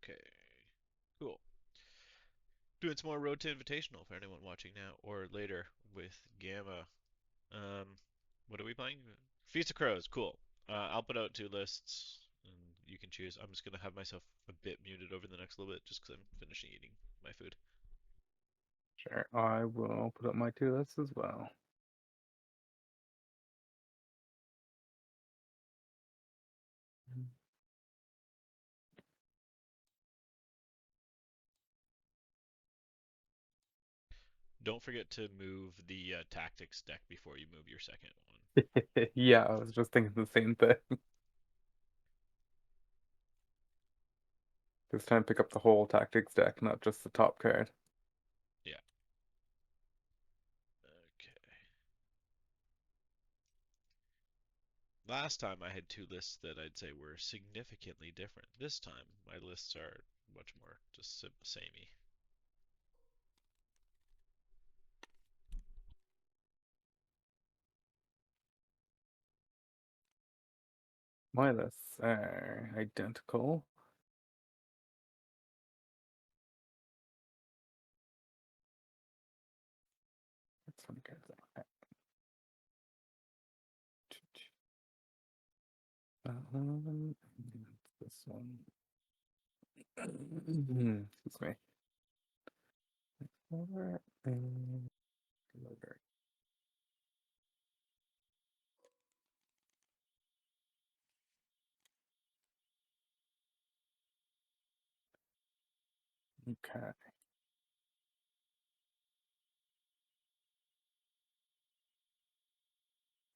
Okay, cool. Doing some more Road to Invitational for anyone watching now or later with Gamma. Um, what are we playing? Feast of Crows. Cool. I'll put out two lists and you can choose. I'm just gonna have myself a bit muted over the next little bit just because I'm finishing eating my food. Sure, I will put up my two lists as well. Don't forget to move the tactics deck before you move your second one. Yeah, I was just thinking the same thing. This time pick up the whole tactics deck, not just the top card. Yeah. Okay. Last time I had two lists that I'd say were significantly different. This time my lists are much more just samey. My lists are identical. That's one card. This one. Excuse me. Over and over. Okay.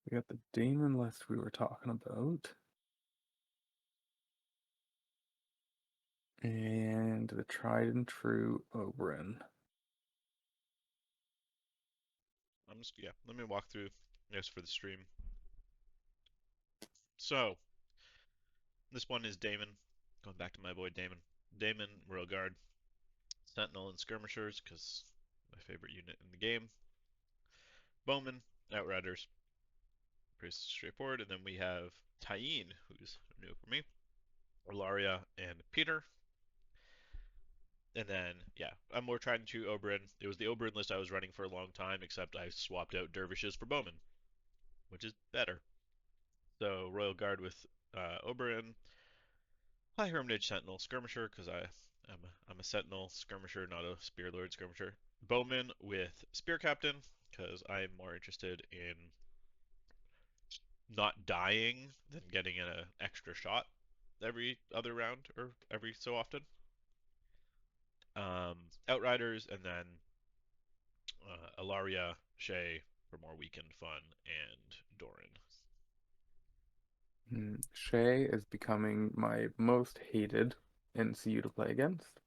We got the Daemon list we were talking about. And the tried and true Oberyn. Yeah, let me walk through this for the stream. So, this one is Daemon. Going back to my boy Daemon. Daemon, Royal Guard, Sentinel, and Skirmishers, because my favorite unit in the game. Bowmen, Outriders, pretty straightforward. And then we have Tyene, who's new for me, Ellaria, and Petyr. And then, yeah, I'm more trying to Oberyn. It was the Oberyn list I was running for a long time, except I swapped out Dervishes for Bowmen, which is better. So, Royal Guard with Oberyn, High Hermitage Sentinel Skirmisher, because I'm a Sentinel Skirmisher, not a Spear Lord Skirmisher. Bowman with Spear Captain, because I'm more interested in not dying than getting an extra shot every other round or every so often. Outriders, and then Ellaria, Shay for more weekend fun, and Doran. Shay is becoming my most hated NCU to play against.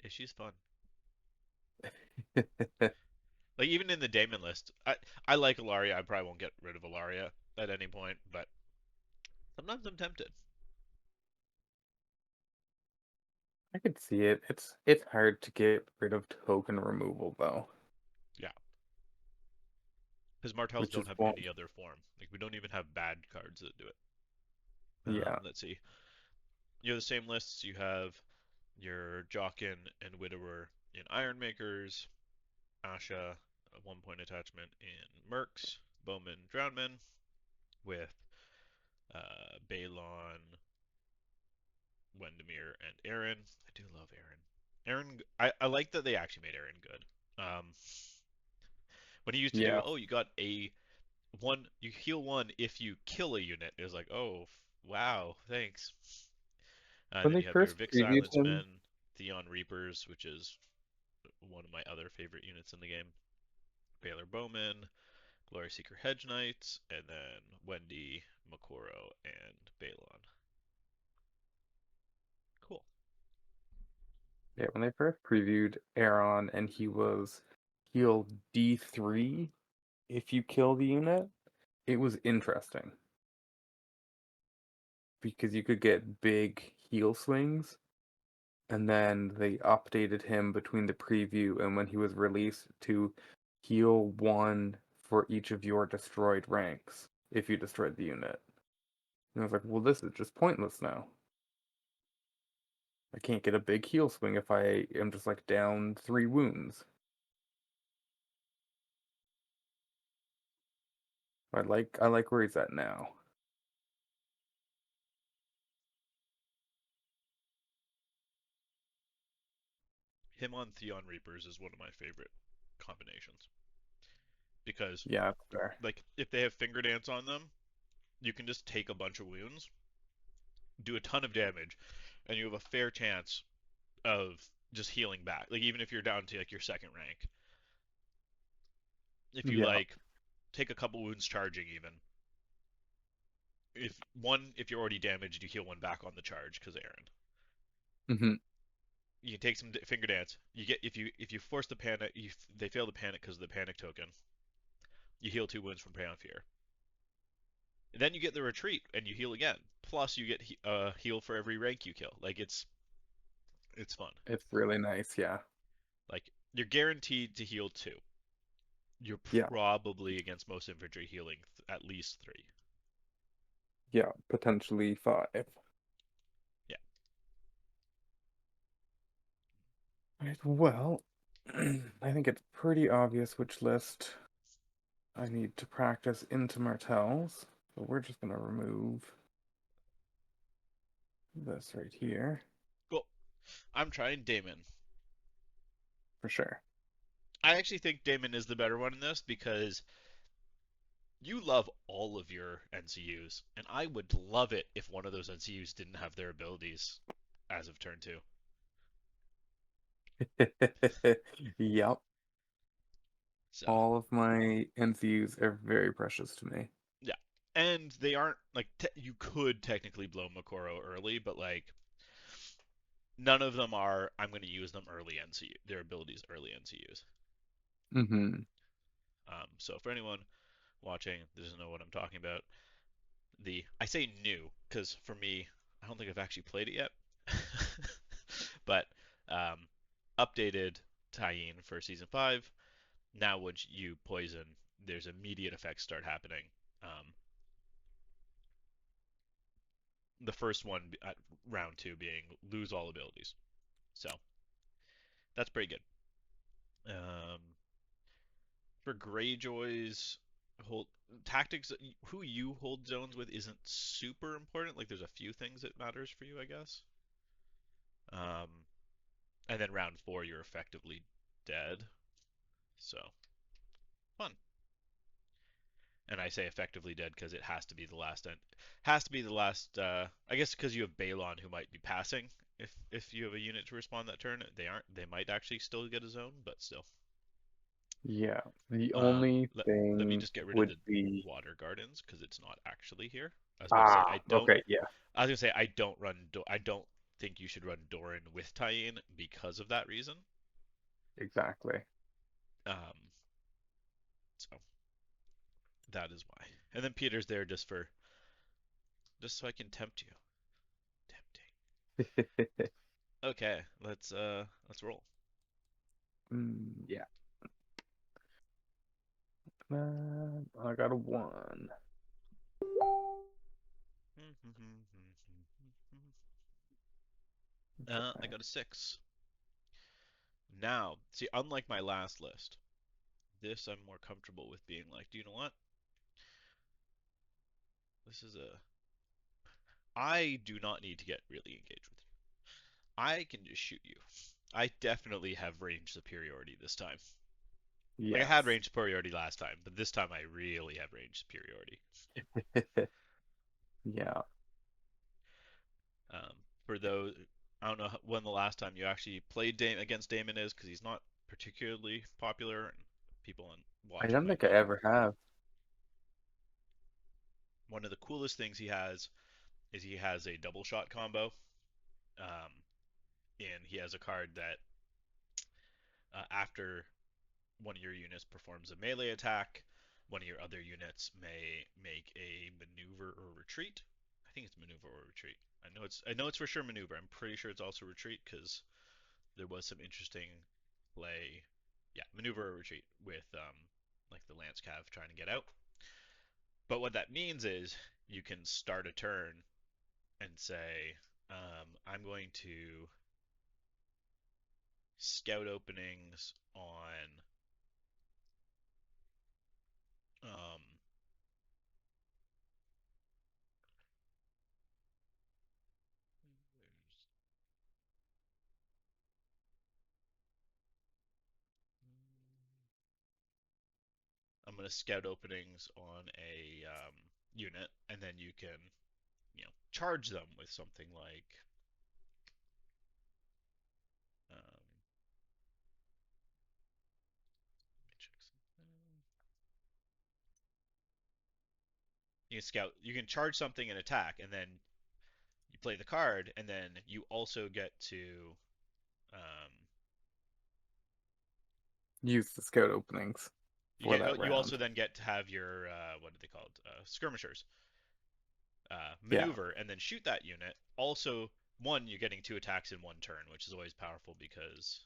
Yeah, she's fun. Like even in the Daemon list, I like Ellaria. I probably won't get rid of Ellaria at any point, but sometimes I'm tempted. I could see it. It's hard to get rid of token removal though, Yeah, because Martells which don't is have one. any other form. Like we don't even have bad cards that do it. Yeah. Let's see. You have the same lists. You have your Jockin and Widower in Ironmakers, Asha, a 1 point attachment in Mercs, Bowman, Drownman, with Balon, Wendemir, and Aaron. I do love Aaron. I like that they actually made Aaron good. When he used to do, Yeah. oh, you got a one, you heal one if you kill a unit. It was like, oh, wow, thanks. And When then they you have your first Vic previewed Silence him, Men, Theon Reapers, which is one of my other favorite units in the game. Baylor Bowman, Glory Seeker Hedge Knights, and then Wendy, Makoro, and Balon. Cool. yeah, when they first previewed Aaron and he was heal D3 if you kill the unit, it was interesting because you could get big heal swings. And then they updated him between the preview and when he was released to heal one for each of your destroyed ranks if you destroyed the unit. And I was like, well, this is just pointless now. I can't get a big heal swing if I am just like down 3 wounds. I like where he's at now. Him on Theon Reapers is one of my favorite combinations because, Yeah, that's fair. like, if they have Finger Dance on them, you can just take a bunch of wounds, do a ton of damage, and you have a fair chance of just healing back. Like, even if you're down to like your second rank, if you Yeah. like take a couple wounds charging, even if you're already damaged, you heal one back on the charge because Aaron. Hmm. You can take some Finger Dance. You get if you force the panic, they fail the panic because of the panic token. You heal 2 wounds from Prey on Fear. And then you get the retreat and you heal again. Plus you get heal for every rank you kill. Like it's fun. It's really nice. Yeah. Like you're guaranteed to heal 2. You're Yeah. probably against most infantry healing at least 3. Yeah. Potentially 5. Yeah. Right, well, I think it's pretty obvious which list I need to practice into Martells. So we're just gonna remove this right here Cool. I'm trying Daemon. for sure. I actually think Daemon is the better one in this because you love all of your NCUs, and I would love it if one of those NCUs didn't have their abilities as of turn 2. Yep. So, All of my NCUs are very precious to me. yeah. And they aren't like you could technically blow Makoro early, but like none of them are I'm going to use them early NCU, their abilities early NCUs. Hmm. So for anyone watching doesn't know what I'm talking about, I say new because for me, I don't think I've actually played it yet, but um, updated Tyene for season 5. Now, once you poison, there's immediate effects start happening. Um, the first one at round 2 being lose all abilities. So that's pretty good. Um, for Greyjoys, hold tactics. Who you hold zones with isn't super important. Like there's a few things that matters for you, I guess. Um, and then round 4, you're effectively dead. So fun. And I say effectively dead because it has to be the last end. Has to be the last. I guess because you have Balon who might be passing. If you have a unit to respond that turn, they aren't. They might actually still get a zone, but still. Yeah. The only Let me thing just get rid of would the be Water Gardens because it's not actually here. I was about to say I don't. okay, yeah, I was gonna say I don't run. I don't think you should run Doran with Tyene because of that reason. exactly. Um, so that is why. And then Peter's there just so I can tempt you. Tempting. Okay, let's roll. Yeah. I got a 1. That's I okay. got a 6. Now, see, unlike my last list, this I'm more comfortable with being like, do you know what? This is a. I do not need to get really engaged with you. I can just shoot you. I definitely have range superiority this time. Like I had Yes. range superiority last time, but this time I really have range superiority. Yeah. Um, for those, I don't know when the last time you actually played against Daemon is, because he's not particularly popular, and people I watching don't might think I not. ever have. One of the coolest things he has is he has a double shot combo, um, and he has a card that after one of your units performs a melee attack, one of your other units may make a maneuver or retreat. I think it's maneuver or retreat. I know it's for sure maneuver. I'm pretty sure it's also retreat because there was some interesting play. Yeah, maneuver or retreat with like the Lance Cav trying to get out. But what that means is you can start a turn and say I'm going to scout openings on um, I'm going to scout openings on a unit, and then you can, charge them with something like, let me check something. You can scout, you can charge something and attack, and then you play the card, and then you also get to, um, Use the scout openings for that you also round. then get to have your what are they called, skirmishers, Yeah. maneuver and then shoot that unit. Also, one, you're getting two attacks in one turn, which is always powerful because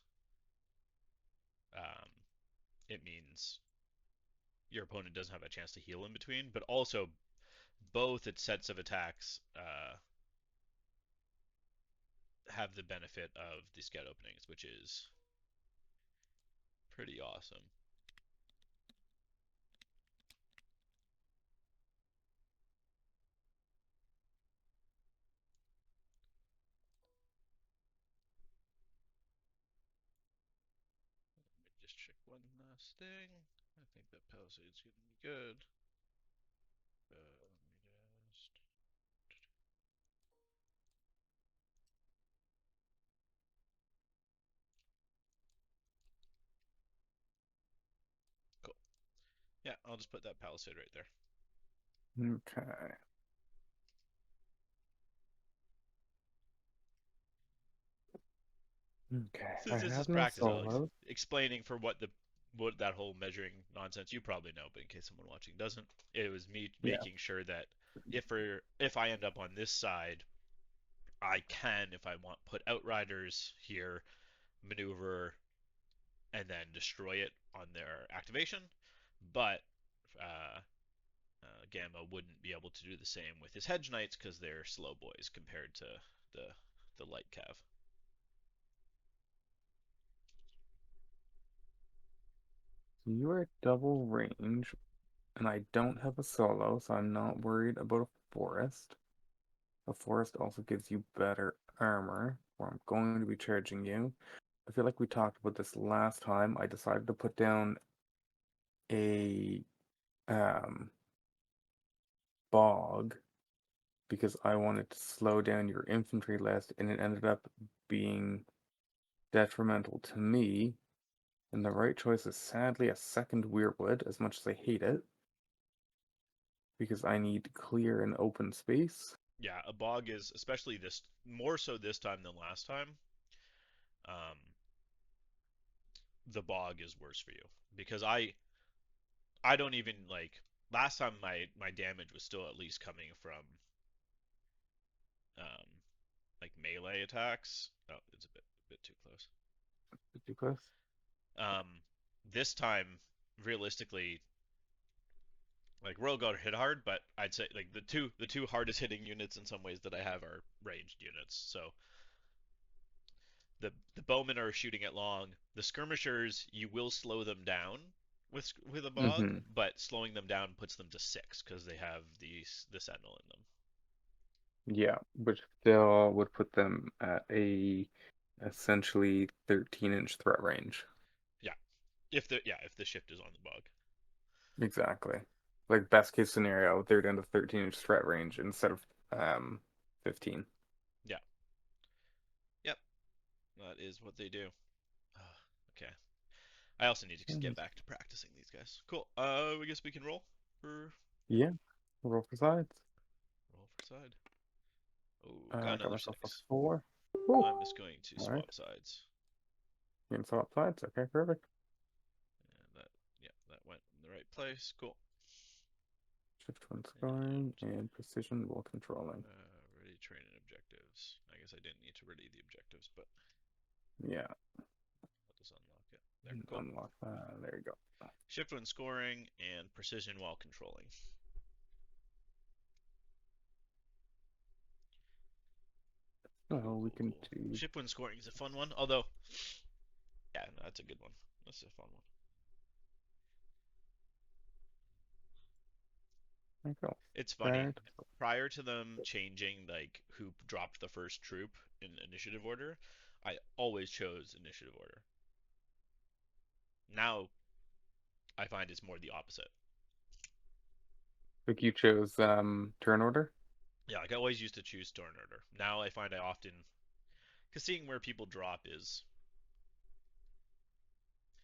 um, it means your opponent doesn't have a chance to heal in between. But also, both its sets of attacks have the benefit of the scout openings, which is pretty awesome. Let me just check one last thing. I think that Palisade's going to be good. Let me just. Cool. Yeah, I'll just put that Palisade right there. Okay. Okay. I Since this is have no practice, Alex, solos. explaining for what that whole measuring nonsense you probably know, but in case someone watching doesn't, it was me Yeah. making sure that if I end up on this side, I can, if I want, put Outriders here, maneuver, and then destroy it on their activation. But uh, Gamma wouldn't be able to do the same with his Hedge Knights because they're slow boys compared to the light cav. So you are double range, and I don't have a solo, so I'm not worried about a forest. A forest also gives you better armor, or I'm going to be charging you. I feel like we talked about this last time. I decided to put down a um, bog because I wanted to slow down your infantry list, and it ended up being detrimental to me. And the right choice is sadly a second Weirwood, as much as I hate it, because I need clear and open space. Yeah, a bog is, especially this, more so this time than last time. Um, the bog is worse for you because I don't even like last time my damage was still at least coming from um like melee attacks. Oh, it's a bit too close. Too close. This time, realistically, like Royal Guard hit hard, but I'd say like the two hardest hitting units in some ways that I have are ranged units. So the bowmen are shooting it long. The skirmishers, you will slow them down with a bog, Mm-hmm. but slowing them down puts them to six because they have the sentinel in them. Yeah, which still would put them at a essentially 13-inch threat range. Yeah, if the shift is on the bog. Exactly. Like best case scenario, they're down to 13-inch threat range instead of 15. Yeah, yep, that is what they do. Okay, I also need to get And back to practicing these guys. Cool. I guess we can yeah, roll for sides. roll for side. Oh, got I got another myself a six. 4. Woo. I'm just going to All right. swap sides. You can swap sides. Okay, perfect. And that went in the right place. Cool. Shift one And scoring and precision while controlling. ready training objectives. I guess I didn't need to ready the objectives, but Yeah, I'll just unlock it. There, cool. unlock that. There you go. Shift when scoring and precision while controlling. Oh, Cool, we cool, can cool. do. Ship win scoring is a fun one. Although, yeah, no, that's a good one. That's a fun one. There you go. It's funny. Start. Prior to them changing like who dropped the first troop in initiative order, I always chose initiative order. Now I find it's more the opposite. Like you chose turn order. Yeah, like I always used to choose turn order. Now I find I often, because seeing where people drop is,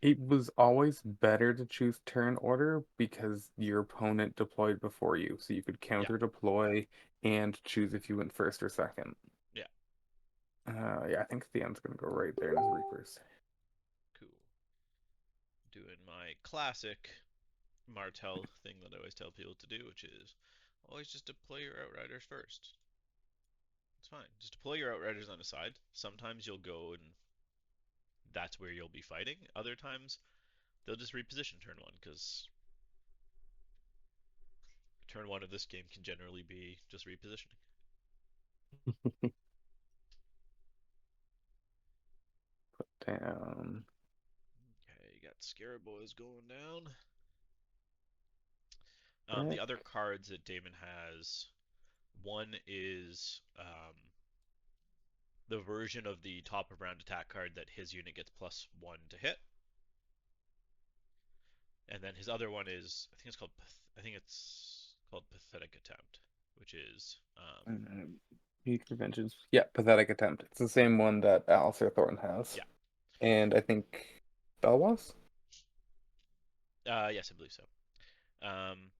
It was always better to choose turn order because your opponent deployed before you, so you could yeah, counter deploy and choose if you went first or second. yeah, Yeah, I think Theon's gonna go right there in his Reapers. cool. Doing my classic Martell thing that I always tell people to do, which is always just deploy your Outriders first. It's fine. Just deploy your Outriders on the side. Sometimes you'll go and that's where you'll be fighting. Other times they'll just reposition turn one because turn one of this game can generally be just repositioning. Down. Okay, you got Scarab going down. The other Deck. cards that Daemon has, one is the version of the top of round attack card that his unit gets +1 to hit, and then his other one is I think it's called Pathetic Attempt, which is Future Vengeance. Yeah, Pathetic Attempt. It's the same one that Alistair Thornton has. yeah, And I think Belwas? yes, I believe so. Um,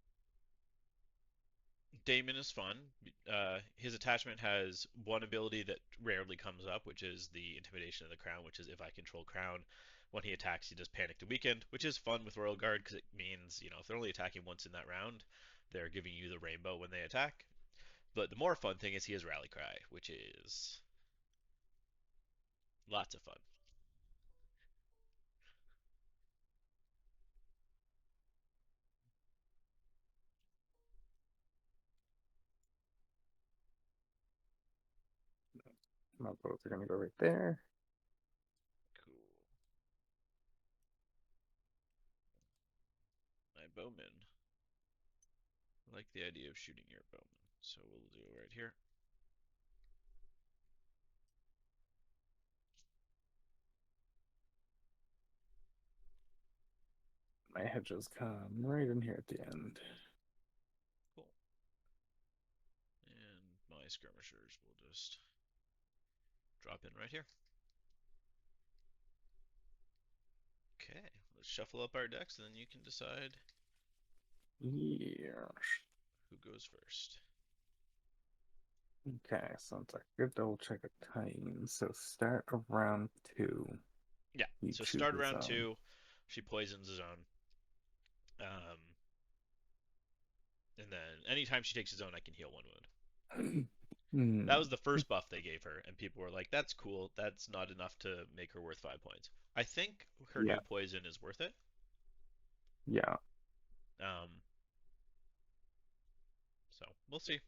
Daemon is fun. His attachment has one ability that rarely comes up, which is the Intimidation of the Crown, which is if I control Crown, when he attacks, he does Panic to Weaken, which is fun with Royal Guard because it means, if they're only attacking once in that round, they're giving you the rainbow when they attack. But the more fun thing is he has Rally Cry, which is lots of fun. My votes are gonna go right there. Cool. My Bowmen. I like the idea of shooting your Bowmen, so we'll do it right here. My hedges come right in here at the end. Cool. And my Skirmishers will just drop in right here. Okay, let's shuffle up our decks, and then you can decide Yeah. who goes first. Okay, so it's a good double check of Tyene. So start of round two. Yeah, He so start chooses round two. She poisons his own. Um, and then anytime she takes his own, I can heal one wound. Hmm. That was the first buff they gave her, and people were like, that's cool. That's not enough to make her worth 5 points. I think her Yeah, new poison is worth it. yeah. Um, so we'll see.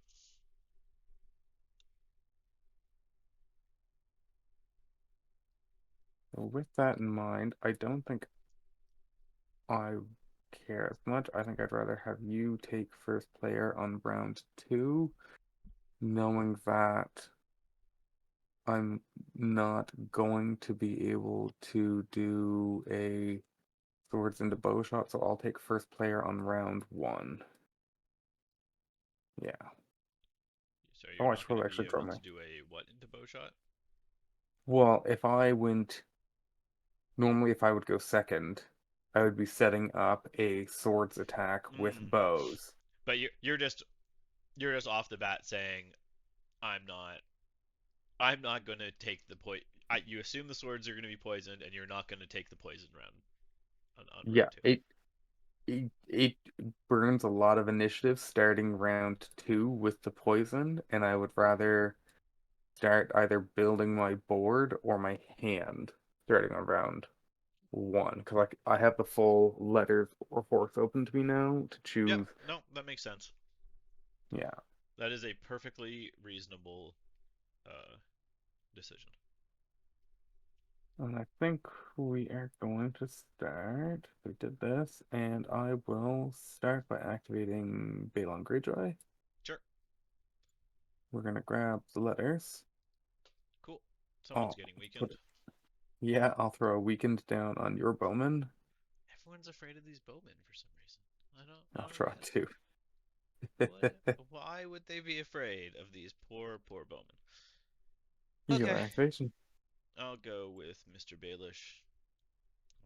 So with that in mind, I don't think I care as much. I think I'd rather have you take first player on round two, knowing that I'm not going to be able to do a swords into bow shot, so I'll take first player on round one. Yeah. So you're Oh, I not should going to probably be actually draw able my. to do a what into bow shot? Well, normally if I would go second, I would be setting up a swords attack with Mm. bows. But you're just off the bat saying I'm not I'm not going to take the point. You assume the swords are going to be poisoned, and you're not going to take the poison round on round Yeah, two. it burns a lot of initiative starting round two with the poison, and I would rather start either building my board or my hand starting on round one because like I have the full letters or forks open to me now to Yeah, choose. no, that makes sense. Yeah, That is a perfectly reasonable uh, decision. And I think we are going to start. We did this, and I will start by activating Balon Greyjoy. Sure. We're gonna grab the letters. Cool. Someone's Oh, getting put weakened. it. Yeah, I'll throw a weakened down on your bowman. Everyone's afraid of these bowmen for some reason. I I'll don't draw get two. it. What? Why would they be afraid of these poor bowmen? Your Okay. activation. I'll go with Mr. Baelish.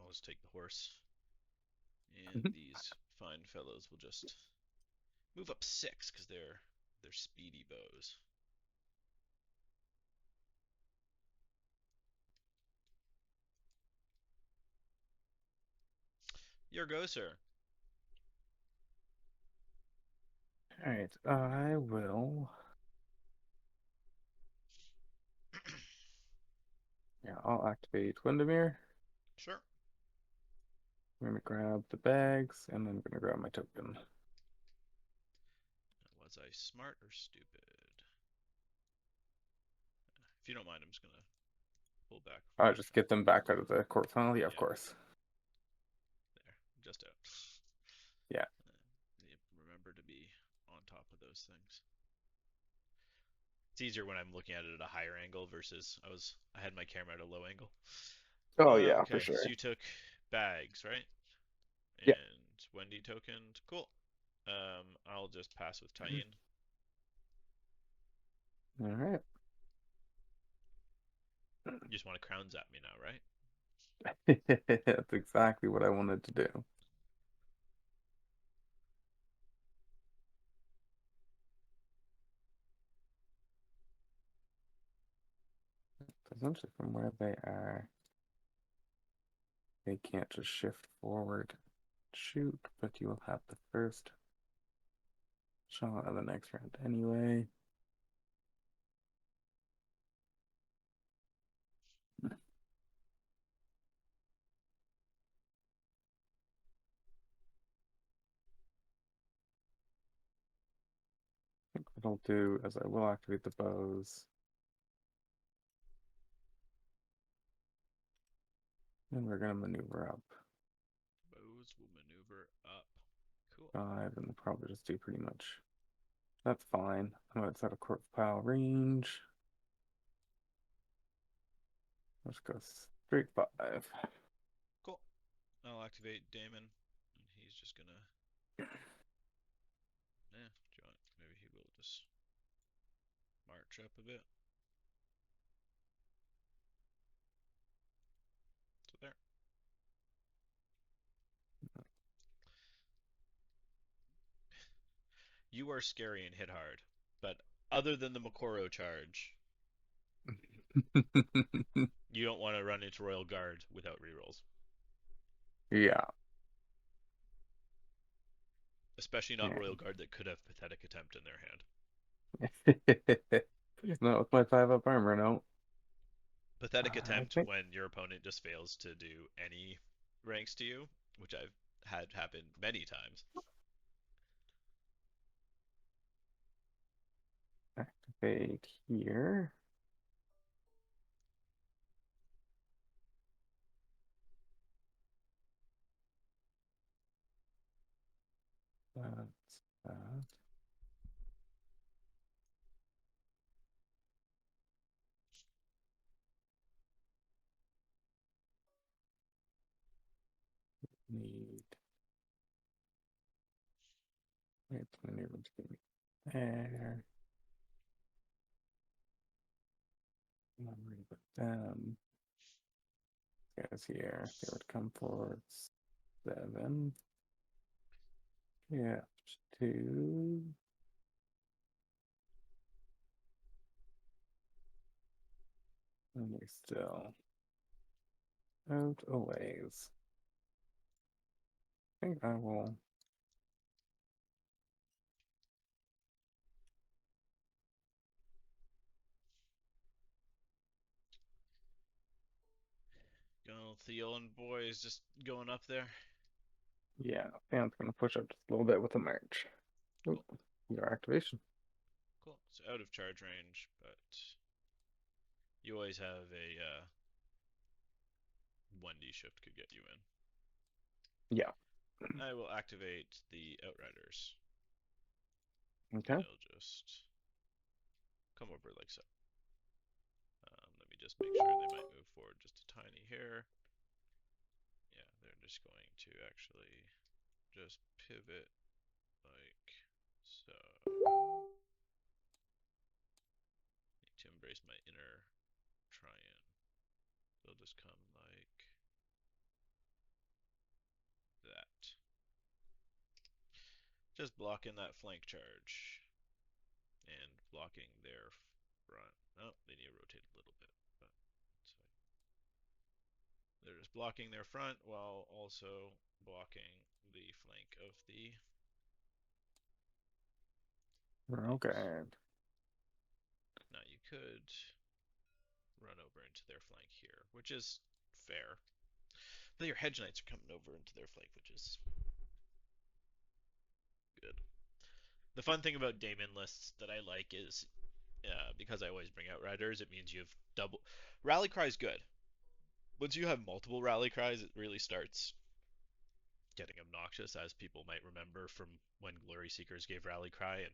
I'll just take the horse. And these fine fellows will just move up 6 because they're speedy bows. Your go, sir. All right, I will. Yeah, I'll activate Windermere. Sure. I'm gonna grab the bags, and then I'm gonna grab my token. Was I smart or stupid? If you don't mind, I'm just gonna pull back from I'll my just thing. get them back out of the quarterfinal. Yeah, of Yeah, course. there, just out. Yeah. Remember to be on top of those things. It's easier when I'm looking at it at a higher angle versus I had my camera at a low angle. Oh yeah, for Okay, so sure. you took bags, right? Yeah. And Wendy tokened. Cool. I'll just pass with Tyene. All right. You just want to crown zap me now, right? That's exactly what I wanted to do. Essentially, from where they are, they can't just shift forward, shoot, but you will have the first shot of the next round anyway. I think what I'll do is I will activate the bows, and we're gonna maneuver up Bows will maneuver up. Cool. 5, and we'll probably just do pretty much. That's fine. I'm outside of court pile range. Let's go straight 5. Cool. I'll activate Daemon, and he's just gonna. Maybe he will just march up a bit. So there. You are scary and hit hard, but other than the Makoro charge, you don't want to run into Royal Guard without rerolls. Yeah. Especially not Yeah. Royal Guard that could have Pathetic Attempt in their hand. Not with my 5-up armor, no. Pathetic I Attempt think when your opponent just fails to do any ranks to you, which I've had happen many times. activate here. That's that. Need. Wait, my neighbor's getting there. I'm not worried about them. Guys here, they would come for 7. Yeah, 2. And we still out a ways. I think I will. Go Theo and boys just going up there. Yeah, Sam's gonna push up just a little bit with a march. Oop, Cool. your activation. Cool. So out of charge range, but You always have a 1D shift could get you in. Yeah. I will activate the Outriders. Okay. They'll just come over like so. Let me just make sure they might move forward just a tiny hair. Yeah, they're just going to actually just pivot like so. Need to embrace my inner Tyene. They'll just come like that. Just blocking that flank charge and blocking their front. Oh, they need to rotate a little bit, but so they're just blocking their front while also blocking the flank of the things. Okay. Now you could run over into their flank here, which is fair. But your hedge knights are coming over into their flank, which is good. The fun thing about Daemon lists that I like is because I always bring out riders, it means you have double. Rally cry is good. Once you have multiple rally cries, it really starts getting obnoxious, as people might remember from when Glory Seekers gave rally cry, and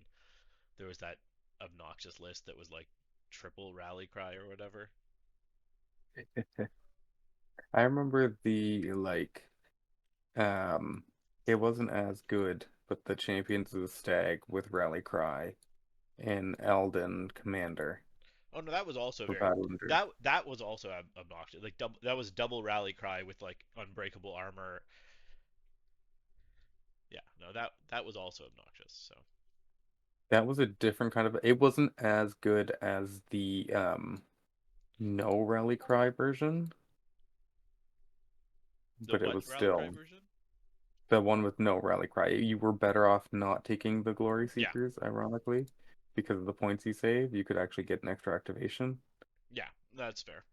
there was that obnoxious list that was like triple rally cry or whatever. I remember the like it wasn't as good, but the Champions of the Stag with Rally Cry and Elden Commander Oh no, that was also for very Battlelanders. that was also obnoxious. Like that was double rally cry with like unbreakable armor. Yeah, no, that was also obnoxious. So That was a different kind of it wasn't as good as the no Rally Cry version, the but it what was rally cry still version? the one with no Rally Cry. You were better off not taking the Glory Yeah, Seekers, ironically, because of the points you save. You could actually get an extra activation. yeah, that's fair.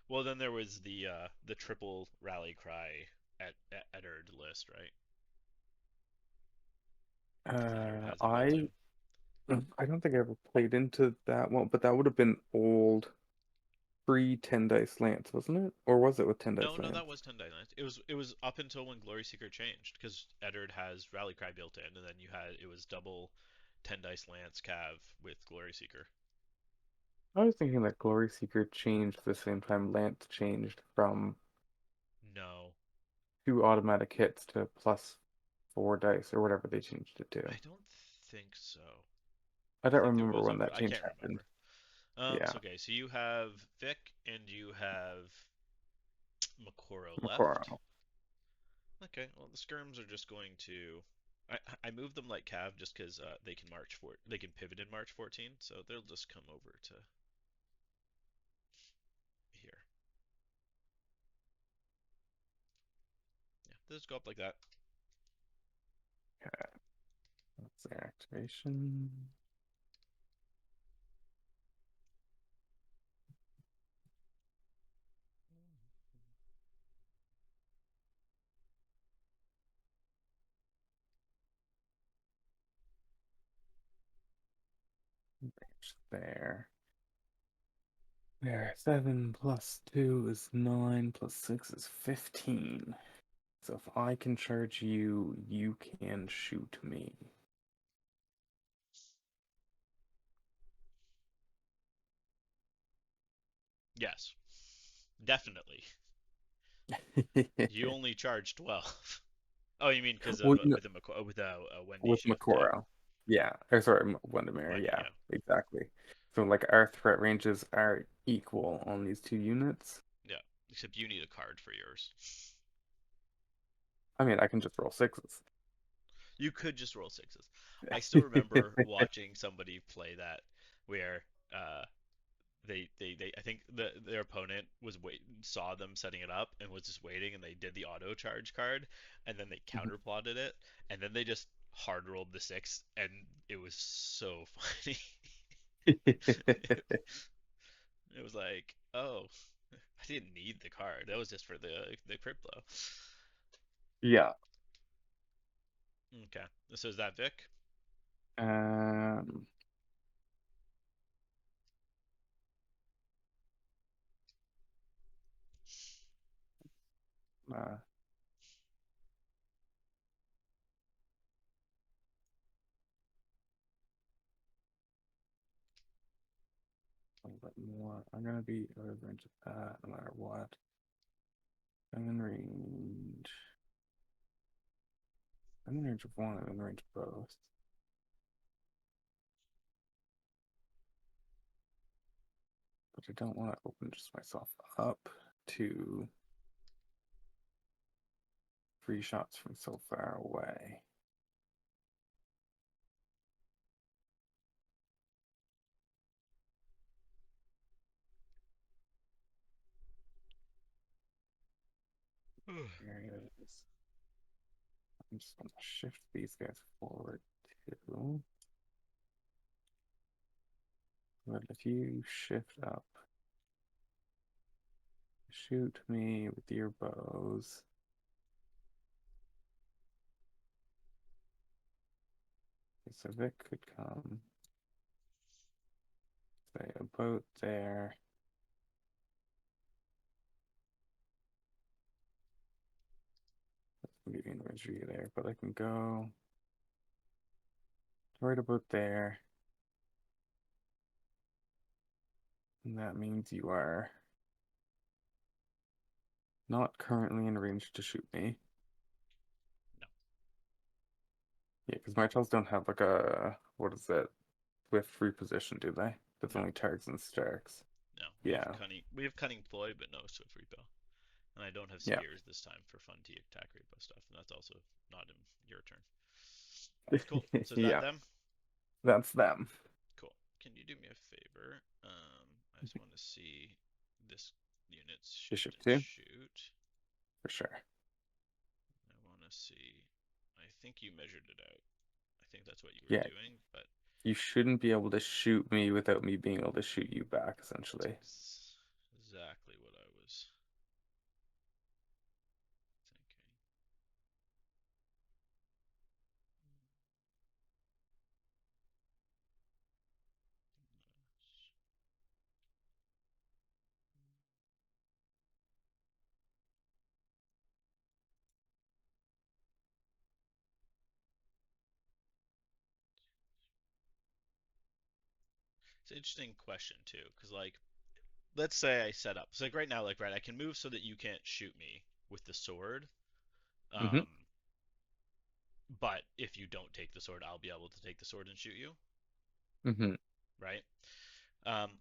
Well, then there was the triple rally cry at Eddard list, right? Eddard Uh, has it built in. I I don't think I ever played into that one, but that would have been old pre 10 dice lance, wasn't it? Or was it with 10 No, dice no, that lance? was 10 Dynamite. It was up until when Glory Seeker changed, because Eddard has Rally Cry built in, and then it was double 10 dice Lance Cav with Glory Seeker. I was thinking that Glory Seeker changed the same time Lance changed from No, 2 automatic hits to plus 4 dice or whatever they changed it to. I don't think so. I I don't think there remember was when a that I change can't happened. remember. Yeah, So okay, so you have Vic and you have Makoro left. Makoro. Okay, well the skirms are just going to. I moved them like Cav just because they can they can pivot in March 14, so they'll just come over to here. Yeah, they'll just go up like that. Okay, that's the activation. There. There. 7 plus 2 is 9 plus 6 is 15. So if I can charge you, you can shoot me. Yes, definitely. You only charge 12. Oh, you mean because of Well, you know, with a Wendy with shift? Yeah, Makoro. Yeah. Or sorry, Windermere. Wendy. Yeah, Yeah, exactly. So like our threat ranges are equal on these 2 units. yeah. Except you need a card for yours. I mean, I can just roll sixes. You could just roll sixes. I still remember watching somebody play that where uh, they I think their opponent saw them setting it up and was just waiting, and they did the auto charge card, and then they counterplotted it, and then they just hard rolled the six, and it was so funny. It was like, oh, I didn't need the card. That was just for the crit blow. Yeah. Okay, so is that Vic? Um, a little bit more. I'm gonna be out of range of that no matter what. I'm in range. I'm in range of one. I'm in range of both. But I don't want to open just myself up to free shots from so far away. There it is. I'm just going to shift these guys forward too. But if you shift up, shoot me with your bows. Okay, so Vic could come, say, about there. That's giving the imagery there, but I can go right about there. And that means you are not currently in range to shoot me. No, Yeah, because Martells don't have like a, what is it, with reposition, do they? That's no, only Targs and Starks. no. We have Yeah, cunning. We have cunning ploy, but no swift repo. And I don't have yeah. spears this time for fun to attack repo stuff, and that's also not in your turn. Cool. So is that Yeah, them? that's them. Cool. Can you do me a favor? I just want to see this unit's shift Bishop and 2, shoot. for sure. I want to see. I think you measured it out. I think that's what you were Yeah, doing, but you shouldn't be able to shoot me without me being able to shoot you back, that's essentially. exactly what I was thinking. It's an interesting question too, because like, let's say I set up. So like right now, like right, I can move so that you can't shoot me with the sword. Mm-hmm. Um, but if you don't take the sword, I'll be able to take the sword and shoot you, Mm-hmm. right? Um,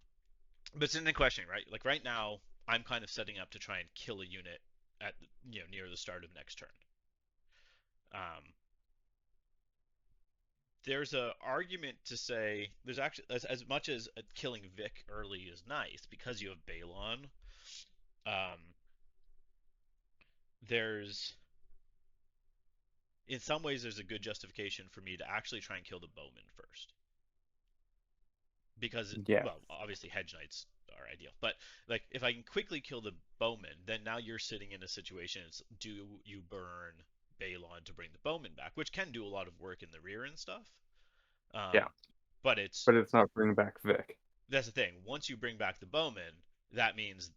but it's an interesting question, right? Like right now, I'm kind of setting up to try and kill a unit at near the start of next turn. Um, there's a argument to say there's actually as much as killing Vic early is nice because you have Balon. Um, there's in some ways there's a good justification for me to actually try and kill the Bowmen first because Yeah, well obviously hedge knights are ideal but like if I can quickly kill the Bowmen then now you're sitting in a situation it's do you burn Balon to bring the Bowmen back which can do a lot of work in the rear and stuff um, yeah. but it's But it's not bringing back Vic. that's the thing. Once you bring back the Bowmen, that means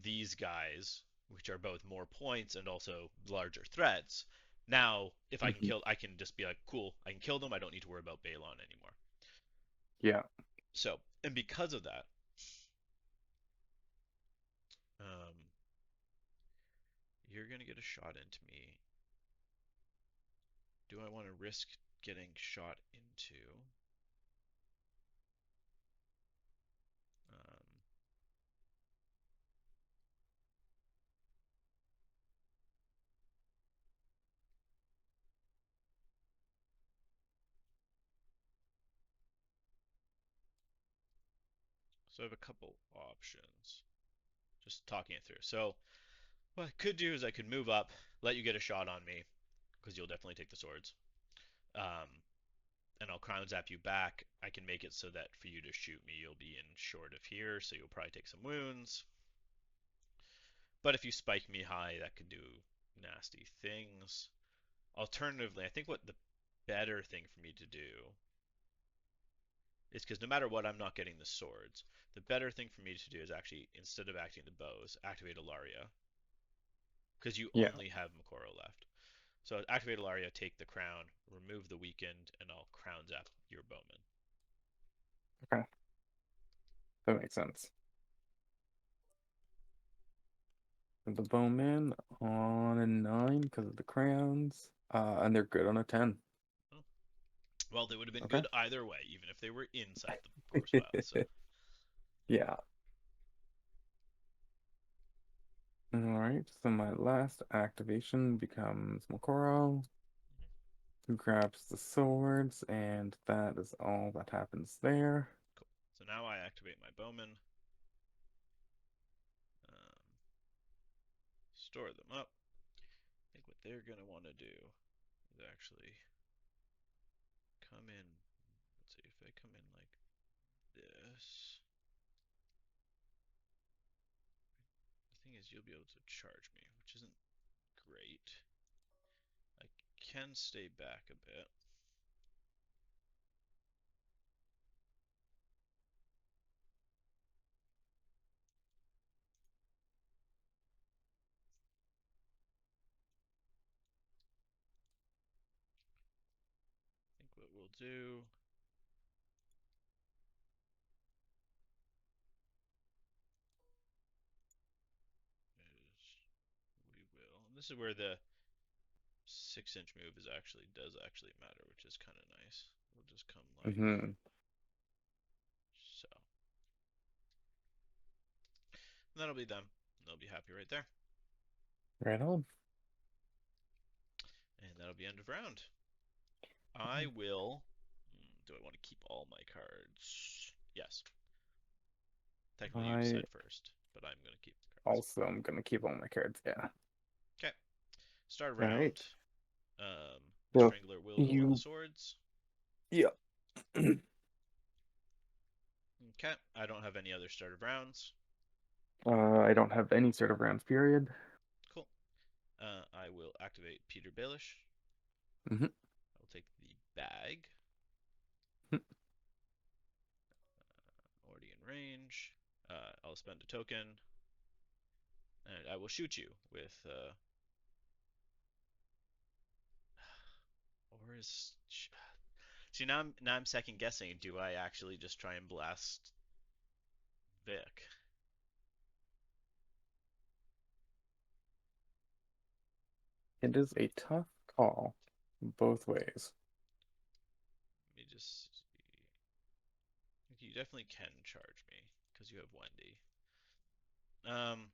these guys, which are both more points and also larger threats. Now, if I can Mm-hmm. kill, I can just be like, cool, I can kill them. I don't need to worry about Balon anymore. Yeah. So, and because of that, um, you're gonna get a shot into me. Do I want to risk getting shot into? Um, so I have a couple options. Just talking it through. So what I could do is I could move up, let you get a shot on me, because you'll definitely take the swords. Um, and I'll crown zap you back. I can make it so that for you to shoot me, you'll be in short of here, so you'll probably take some wounds. But if you spike me high, that could do nasty things. Alternatively, I think what the better thing for me to do is because no matter what, I'm not getting the swords. The better thing for me to do is actually, instead of acting the bows, activate Ellaria. because you Yeah. only have Makoro left. So activate Ellaria, take the crown, remove the weakened, and I'll crown zap your bowman. Okay. That makes sense. The bowmen on a 9 because of the crowns. And they're good on a 10. Oh. Well, they would have been Okay. good either way, even if they were inside the course path. So Yeah. Alright, so my last activation becomes Mokoro, who grabs the swords, and that is all that happens there. cool. So now I activate my bowman, um, store them up. I think what they're gonna want to do is actually come in. Let's see if they come in like this. The thing is, you'll be able to charge me, which isn't great. I can stay back a bit. I think what we'll do is we will. And this is where the 6-inch move does actually matter, which is kind of nice. We'll just come like Mm-hmm. so. And that'll be them. They'll be happy right there. Right on. And that'll be end of round. I will. Do I want to keep all my cards? Yes. Technically, you I decide first, but I'm going to keep the cards. also am gonna keep all my cards, yeah. Okay. Start round. Alright. The So Strangler will go with the you swords. yeah. Okay. I don't have any other start of rounds. I don't have any sort of rounds period. Cool. I will activate Petyr Baelish. Mm-hmm. I will take the bag. Already in range. I'll spend a token, and I will shoot you with. Or is. See, now I'm second guessing. Do I actually just try and blast Vic? It is a tough call both ways. Let me just see. You definitely can charge me because you have Wendy. Um,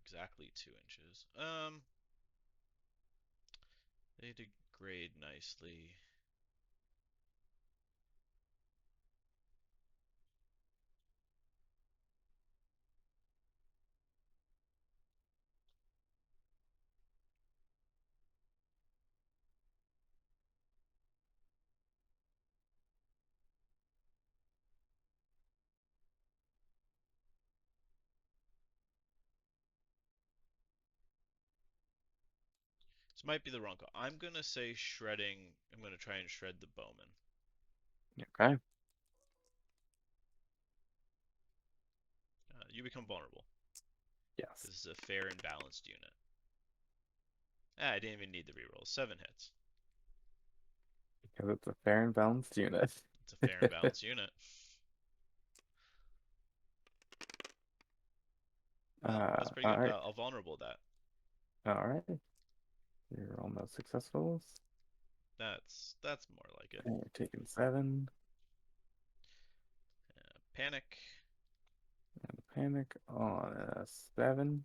exactly 2 inches. They degrade nicely. This might be the wrong call. I'm gonna say shredding. I'm gonna try and shred the bowman. Okay. You become vulnerable. Yes. This is a fair and balanced unit. Ah, I didn't even need the reroll. 7 hits. Because it's a fair and balanced unit. It's a fair and balanced unit. That's pretty good. Alright. I'll vulnerable that. Alright. You're almost successful. That's more like it. And you're taking 7. Panic. And panic on a 7.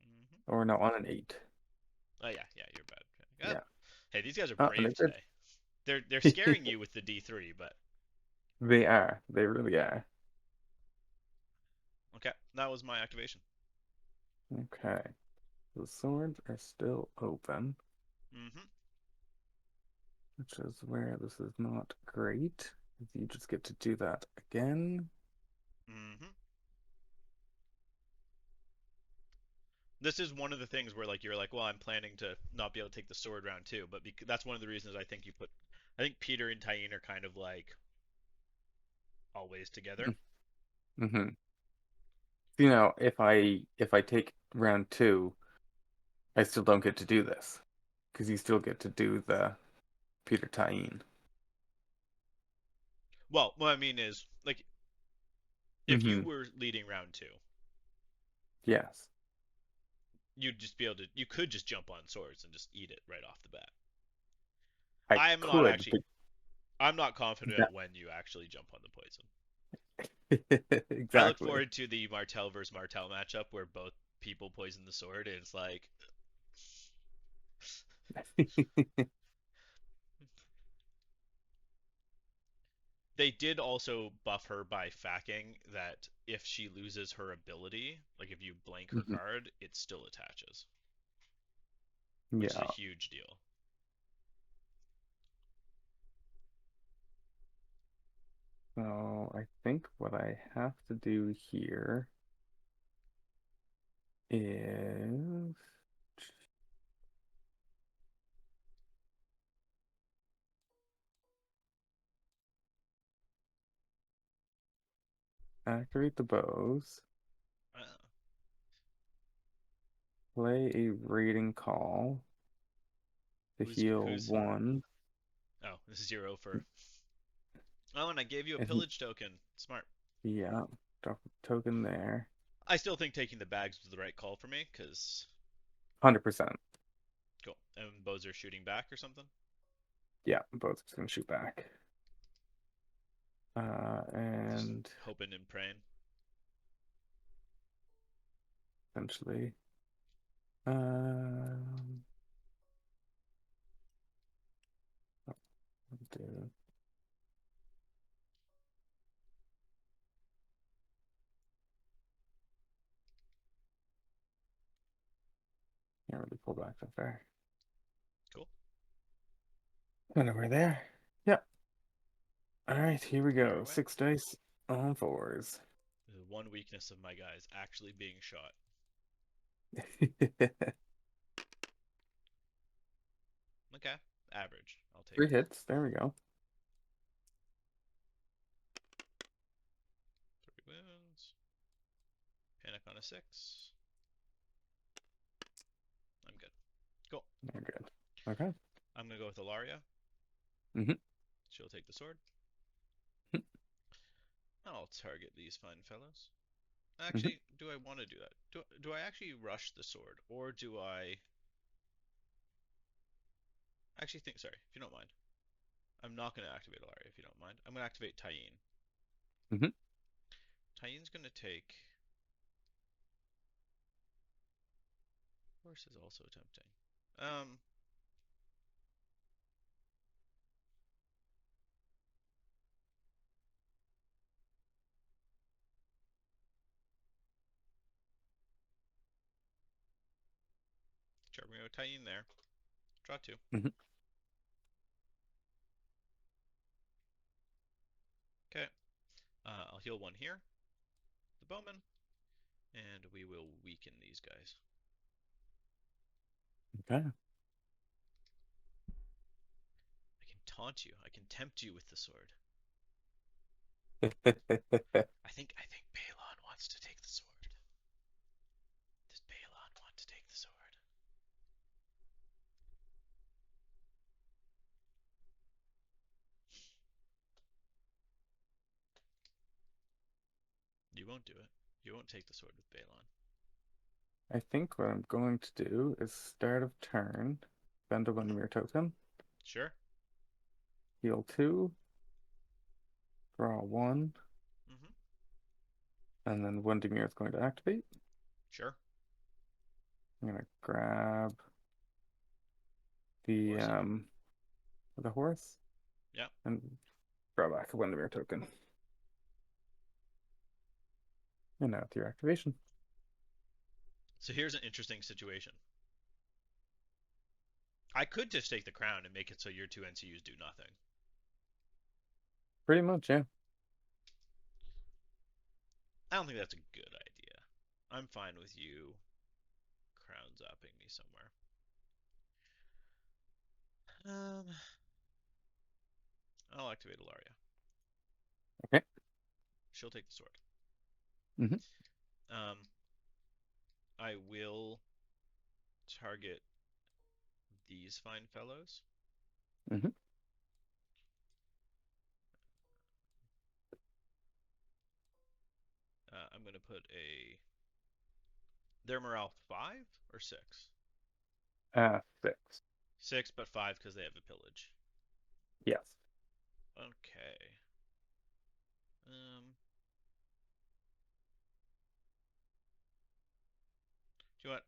Hmm. Or no, on an 8. Oh yeah, you're bad. Yeah. Hey, these guys are Oh, and brave it did. today. They're scaring you with the D3, but They are. They really are. okay, that was my activation. Okay. The swords are still open, Hmm. which is where this is not great. You just get to do that again. Hmm. This is one of the things where like you're like, well, I'm planning to not be able to take the sword round two, but that's one of the reasons I think you put. I think Petyr and Tyene are kind of like always together. Mm-hmm. If I take round two, I still don't get to do this because you still get to do the Peter Tyene. Well, what I mean is like if you Mm-hmm. were leading round two, Yes, you'd just be able to. You could just jump on swords and just eat it right off the bat. I I'm not could, actually. I'm not confident but when you actually jump on the poison. I look exactly. forward to the Martell versus Martell matchup where both people poison the sword, and it's like they did also buff her by facking that if she loses her ability, like if you blank her Mhm. card, it still attaches, which is a Yeah. huge deal. So I think what I have to do here is activate the bows, Uh, play a raiding call to heal who's one, oh, this is 0 for oh, and I gave you a and pillage token. Smart. yeah, drop a token there. I still think taking the bags was the right call for me because 100%. cool. And bows are shooting back or something. Yeah, both just gonna shoot back. Just And hoping and praying. essentially, um, do can't really pull back that far. Cool. And over there. Yep. All right, here we Fire go. away. 6 dice on fours. The one weakness of my guys actually being shot. Okay, average. I'll take Three that. hits. There we go. 3 wounds. Panic on a 6. I'm good. Cool. Very good. Okay. I'm gonna go with Ellaria. Mm-hmm. She'll take the sword. I'll target these fine fellows. Mm-hmm. Actually, do I want to do that? Do I actually rush the sword, or do I actually think? Sorry, if you don't mind, I'm not gonna activate Ellaria if you don't mind. I'm gonna activate Tyene. Mm-hmm. Tyene's gonna take. Horse is also tempting. Um, sure, we're gonna go Tyene there. Draw 2. Mm-hmm. Okay. I'll heal 1 here. The Bowman, and we will weaken these guys. Okay. I can taunt you. I can tempt you with the sword. I think Balon wants to take the sword. Does Balon want to take the sword? You won't do it. You won't take the sword with Balon. I think what I'm going to do is start of turn, spend a Mm-hmm. Windermere token, Sure. heal 2, draw 1, Mm-hmm. and then Windermere is going to activate. Sure. I'm gonna grab the Horsey. the horse Yeah. and draw back a Windermere token. And now it's your activation. So here's an interesting situation. I could just take the crown and make it so your 2 NCUs do nothing. Pretty much, yeah. I don't think that's a good idea. I'm fine with you. crown zapping me somewhere. Um, I'll activate Ellaria. Okay. She'll take the sword. Mm-hmm. Um, I will target these fine fellows. Mm-hmm. I'm gonna put a. Their morale 5 or 6. 6. 6, but 5 because they have a pillage. Yes. Okay. Do you know what?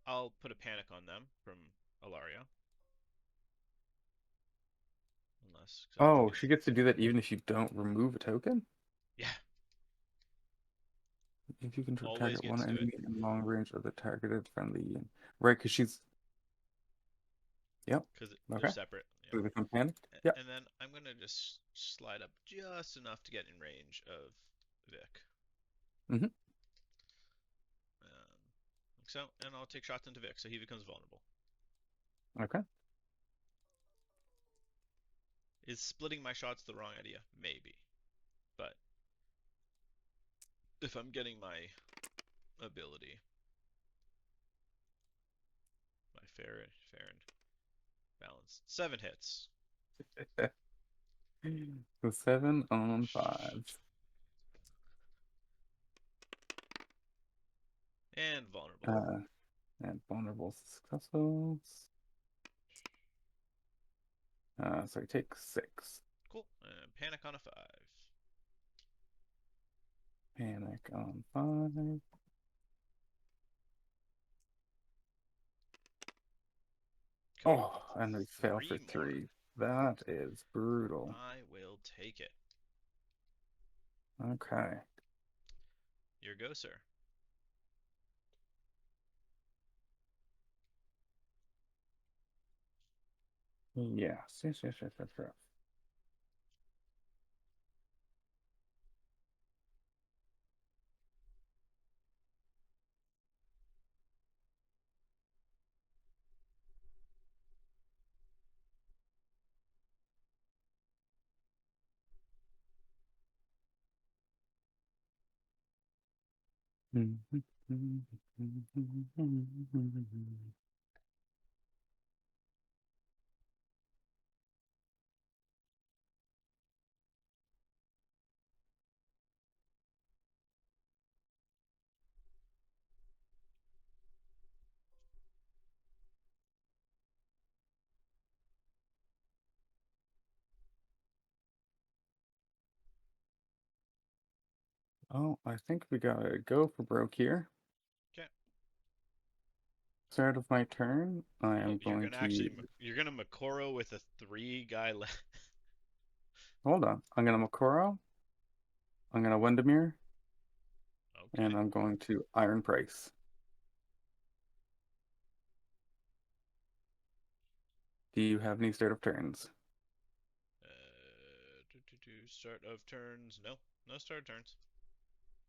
I'll put a panic on them from Ellaria. Unless, because I think Oh, it's. she gets to do that even if you don't remove a token? Yeah, If you can always target get one to do it. enemy in long range of the targeted friendly. Right, because she's. Yep. Because they're Okay. separate. So they Yeah. become panicked? Yep. And then I'm going to just slide up just enough to get in range of Vic. Mm-hmm. Like so. And I'll take shots into Vic so he becomes vulnerable. Okay. Is splitting my shots the wrong idea? Maybe. But if I'm getting my ability, my fair and balanced. 7 hits. So 7 on 5. And vulnerable. Uh, and vulnerable successful. So I take 6. Cool. And panic on a 5. Panic on 5. Cool. Oh, and we fail for 3 more. 3. That is brutal. I will take it. Okay. Your go, sir. Yes. Oh, I think we gotta go for broke here. Okay. Start of my turn, I Oh, am you're going gonna to actually you're gonna Makoro with a 3 guy left. hold on. I'm gonna Makoro, I'm gonna Windermere, and Okay. I'm going to Iron Price. Do you have any start of turns? Start of turns. No, no start turns.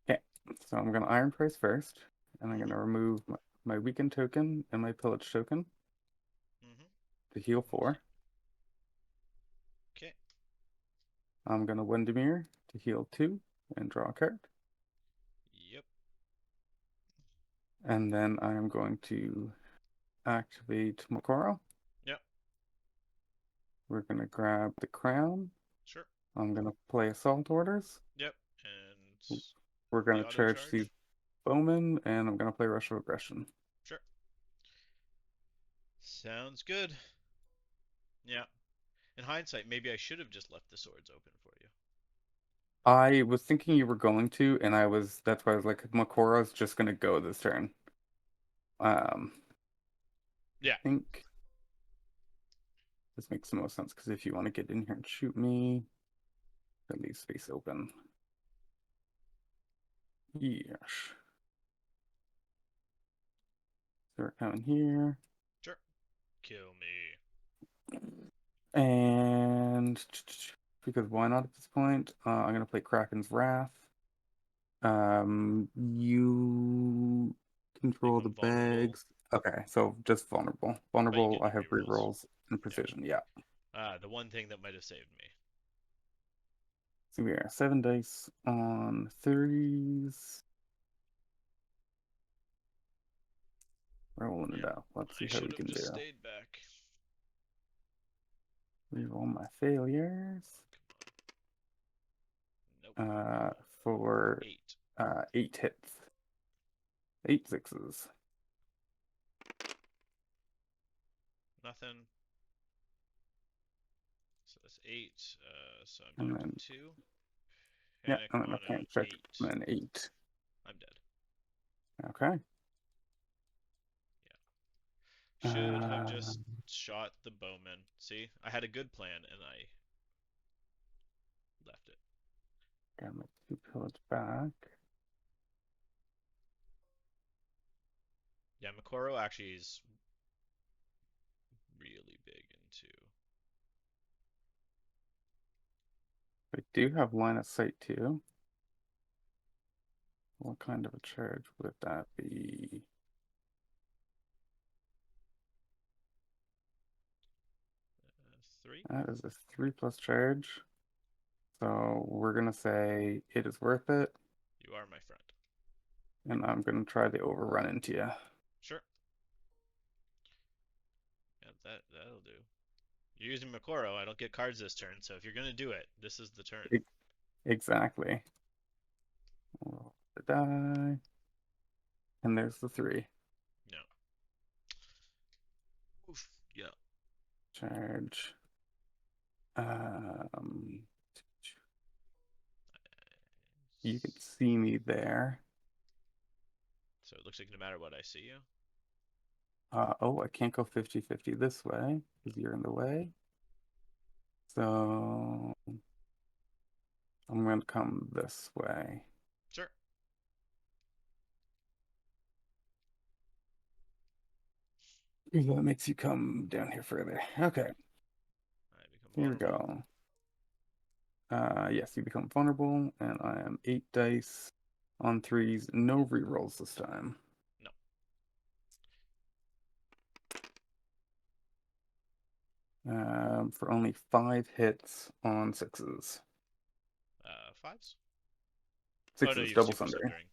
Okay, so I'm gonna Iron Price first, and I'm Mhm. gonna remove my weakened token and my pillage token Mhm. to heal 4. Okay. I'm gonna Windermere to heal 2 and draw a card. Yep. And then I am going to activate Makoro. Yep. We're gonna grab the crown. Sure. I'm gonna play Assault Orders. Yep. And We're the gonna auto charge these charge. bowmen, and I'm gonna play Rush of Aggression. Sure. Sounds good. Yeah. In hindsight, maybe I should have just left the swords open for you. I was thinking you were going to, and that's why I was like, Makoro's just gonna go this turn. I Yeah. think this makes the most sense because if you want to get in here and shoot me, then leave space open. Yes. So we're coming here. Sure. Kill me. And because why not at this point? I'm gonna play Kraken's Wrath. You Make control the them vulnerable. bags. Okay, so just vulnerable. But you Vulnerable, get I no have rerolls. rerolls and Yeah. precision. Yeah. The one thing that might have saved me. So we are 7 dice on 30s. Rolling it Yeah. out. Let's I see how should we have can just do. stayed back. Reroll my failures. Nope. Uh, for 8. 8 hits. 8 6s. Nothing. So that's 8. So I'm And down then, to 2. yeah, Panic and then on a an panic check. 8. And then 8. I'm dead. Okay. Yeah. Should have Uh, just shot the bowman. See? I had a good plan and I left it. got my 2 pillage back. Yeah, Makoro actually is really big into. I do have line of sight too. What kind of a charge would that be? 3. That is a 3+ charge. So we're gonna say it is worth it, You are my friend. and I'm gonna try the overrun into you. Sure. Yeah, that'll do. You're using Makoro. I don't get cards this turn, so if you're gonna do it, this is the turn. Exactly. Roll the die, and there's the 3. No. Oof. Yeah. Charge. Um, you can see me there. So it looks like no matter what I see you. Oh, I can't go 50-50 this way because you're in the way. So I'm going to come this way. Sure. That makes you come down here further. Okay, I become here we vulnerable. go. Yes, you become vulnerable, and I am 8 dice on 3s. No rerolls this time. No. For only 5 hits on 6s. 5s. Oh no, 6s, you have double super sundering. sundering.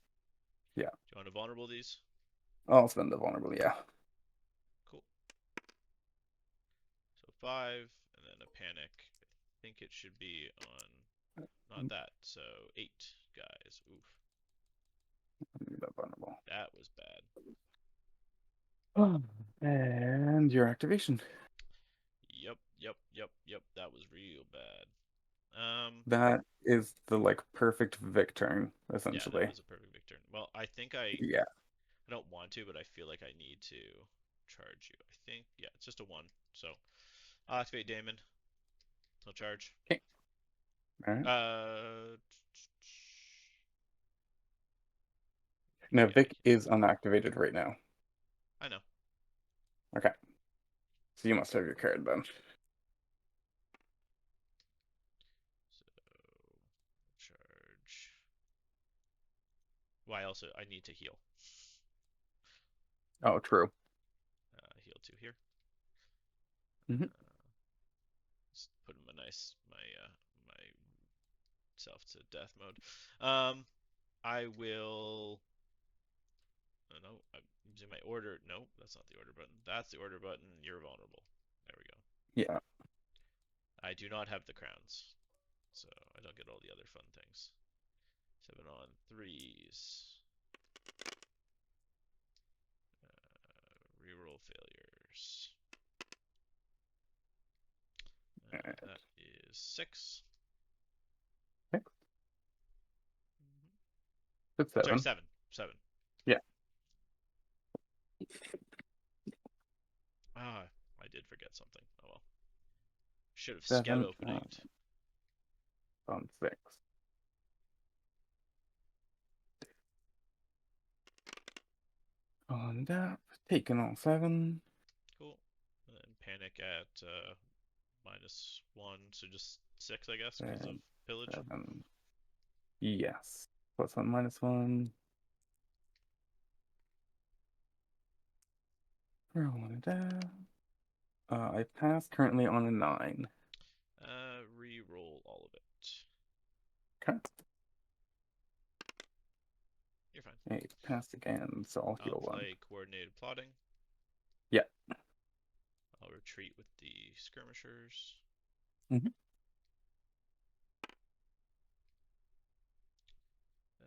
Yeah, Do you want to vulnerable these? I'll spend the vulnerable, yeah. Cool. So 5, and then a panic. I think it should be on. Not that. So 8 guys. Oof. Leave that vulnerable. That was bad. And your activation. Yep. Yep. Yep. Yep. That was real bad. That is the like perfect Vic turn, Yeah, that essentially. was a perfect victor. Well, I think I Yeah. don't want to, but I feel like I need to charge you. I think, yeah, it's just a 1. So I'll activate Daemon. He'll charge. Okay. All right. Uh, Now yeah, Vic is unactivated right now. I know. Okay. So you must have your card then. So charge. Why also I need to heal. Oh, true. Heal 2 here. Hmm. Just put in my self to death mode. I will. Oh, no, I'm using my order. No, that's not the order button. That's the order button. You're vulnerable. There we go. Yeah. I do not have the crowns, so I don't get all the other fun things. 7 on 3s. Reroll failures. All right. That is 6. Six. Mhm. That's Sorry, 7. 7. 7. Yeah. Ah, I did forget something. Oh well. Should have scout 7 opening. on 6. On that, taking all 7. Cool. And then panic at -1, so just 6, I guess, because of And pillage. 7. Yes. +1, -1. Rolling it down. I pass currently on a 9. Re-roll all of it. Okay. You're fine. Hey, passed again, so I'll I'll heal 1. play coordinated plotting. Yeah. I'll retreat with the skirmishers. Mm-hmm. Uh,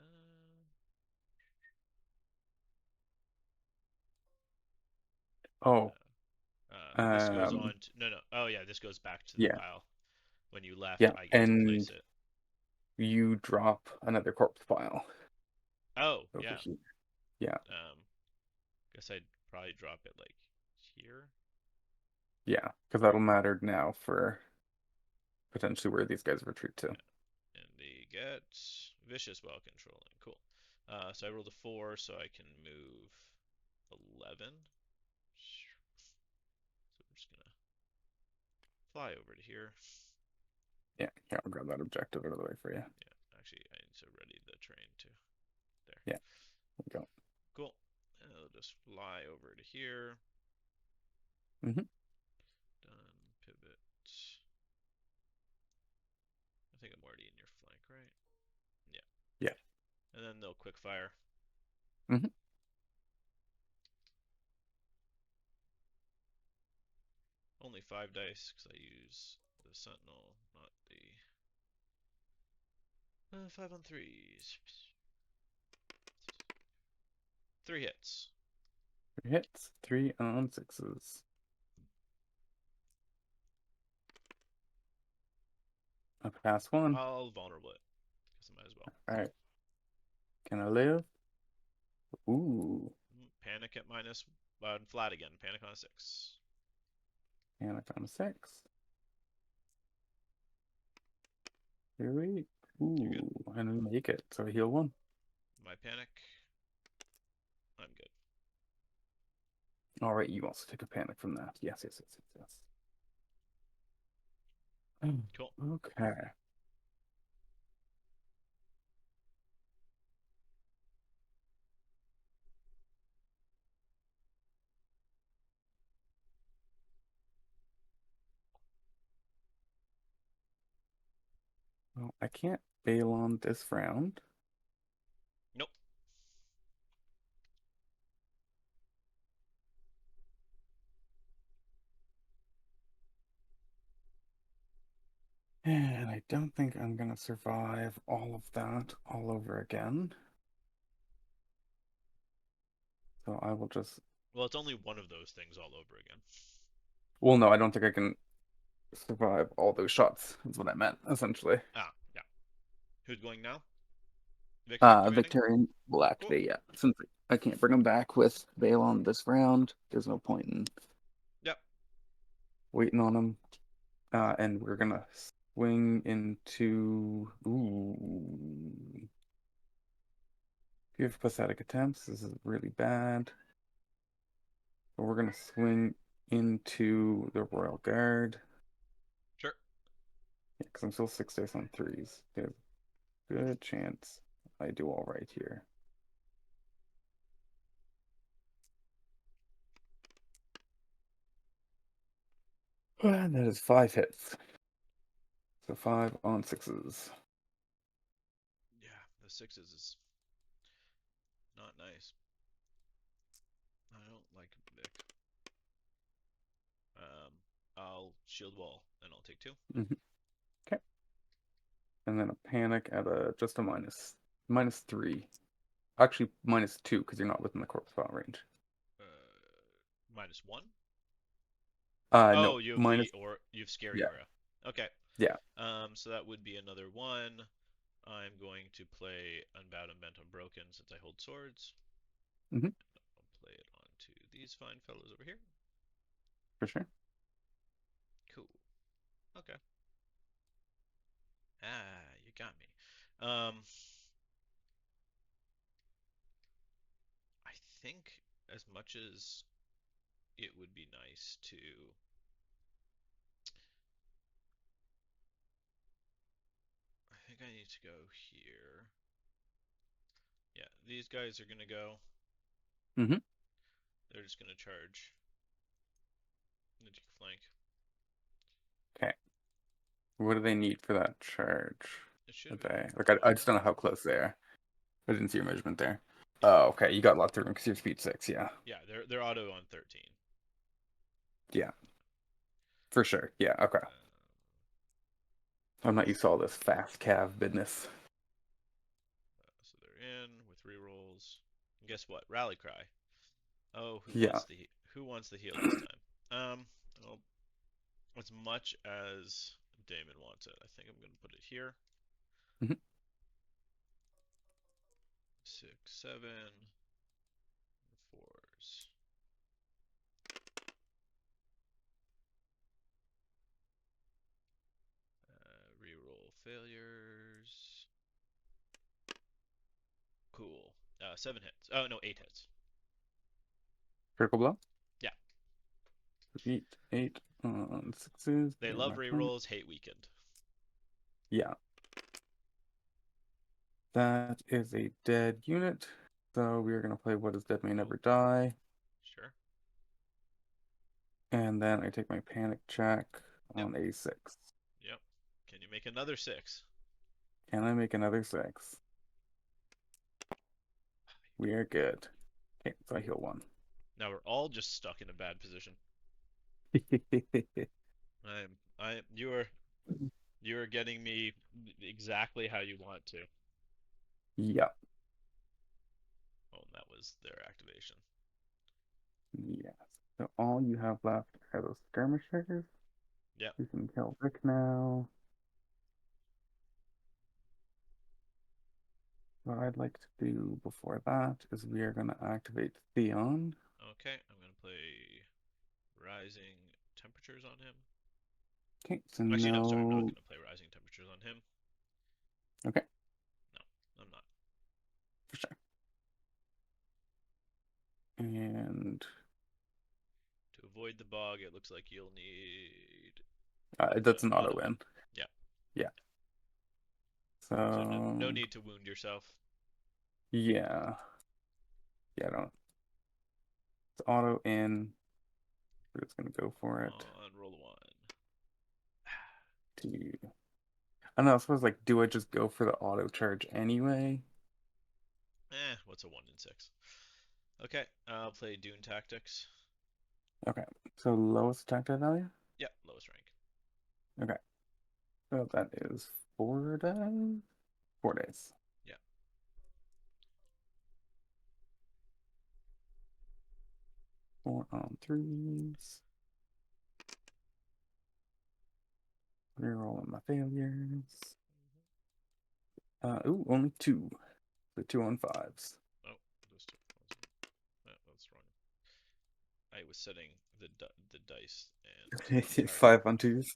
Oh, this goes um, on to no. Oh yeah, this goes back to the yeah, pile. When you left, yeah, I get to place and it. you drop another corpse pile Oh over yeah. here. Yeah, Guess I'd probably drop it like here. yeah, because that'll matter now for potentially where these guys retreat to. Yeah. And they get vicious while controlling. Cool. So I rolled a 4, so I can move 11. So we're just gonna fly over to here. Yeah, here, I'll grab that objective out of the way for you. Yeah, actually, I need to ready the train too. There. Yeah, there we go. Cool. And I'll just fly over to here. Mm-hmm. Done. Pivot. I think I'm already in your flank, right? Yeah. Yeah. And then they'll quick fire. Mm-hmm. Only 5 dice because I use the Sentinel, not the 5 on 3s. 3 hits. 3 hits, 3 on 6s. I pass 1. I'll vulnerable it because I might as well. All right. Can I live? Ooh, Panic at minus flat again. Panic on a 6. and I found a 6. Here we. You're good. Ooh, and we make it. So I heal 1. My panic. I'm good. All right, you also take a panic from that. Yes, yes, yes, yes, yes. Cool. Okay. Well, I can't bail on this round. Nope. And I don't think I'm gonna survive all of that all over again. So I will just. Well, it's only one of those things all over again. Well, no, I don't think I can survive all those shots, is what I meant, essentially. Ah, yeah. Who's going now? Vic's activating? Victarion will Cool. activate, yeah. Since I can't bring him back with bail on this round, there's no point in Yep. waiting on him. And we're gonna swing into. Ooh. If you have pathetic attempts, this is really bad. But we're gonna swing into the Royal Guard. Sure. Yeah, because I'm still 6 dice on 3s. There's a good chance I do all right here. And that is 5 hits. So 5 on 6s. Yeah, the 6s is not nice. I don't like Vic. I'll shield wall and I'll take 2. Okay. And then a panic at just a minus 3. Actually, -2 because you're not within the corpse file range. -1. No, Oh, you have the minus. or you've scary Yeah, aura. Okay. yeah. So that would be another 1. I'm going to play Unbound and Bent Unbroken since I hold swords. Hmm. I'll play it onto these fine fellows over here. For sure. Cool. Okay. You got me. I think as much as it would be nice to I think I need to go here. Yeah, these guys are gonna go. Hmm. They're just gonna charge. And take flank. Okay. What do they need for that charge? It should Are be they like I just don't know how 100. close they are. I didn't see your measurement there. Yeah, Oh, okay. You got a lot through because you're speed 6. Yeah. yeah. They're auto on 13. Yeah. For sure. Yeah. Okay. I'm not used to all this fast cav business. So they're in with rerolls. And guess what? Rally cry. Oh, Yeah. who wants the heal this time? Well, as much as Daemon wants it, I think I'm gonna put it here. Mhm. 6, 7, fours. Reroll failures. Cool. 7 hits. Oh no, 8 hits. Critical blow. Yeah, 8 on 6s. they They're love my turn. rerolls, hate weakened. Yeah. That is a dead unit. So we are going to play What is Dead May Oh, Never Die. sure. And then I take my panic check Yep, on a 6. yep. Can you make another 6? Can I make another 6? We are good. Okay, so I heal 1. Now we're all just stuck in a bad position. You are getting me exactly how you want to. Yeah. Oh, and that was their activation. Yes. So all you have left are those skirmishers. Yep. We can kill Rick now. What I'd like to do before that is we are going to activate Theon. Okay, I'm gonna play rising temperatures on him. Okay, so Actually, no, sorry, I'm not no. gonna play rising temperatures on him. Okay, No, I'm not. for sure. And To avoid the bog, it looks like you'll need that's an auto auto win. win. Yeah. Yeah. So no So need to wound yourself. yeah, yeah. Don't. It's auto in. We're just gonna go for it. On roll 1. To I don't know. I suppose like, do I just go for the auto charge anyway? What's a 1 in 6? Okay, I'll play Dune Tactics. Okay. So lowest attack die value. Yeah, lowest rank. Okay. So that is 4 days. 4 days. Yeah. 4 on 3s. Rerolling my failures. Ooh, only 2. The 2 on 5s. Oh, those two. That's wrong. I was setting the dice and target. 5 on 2s.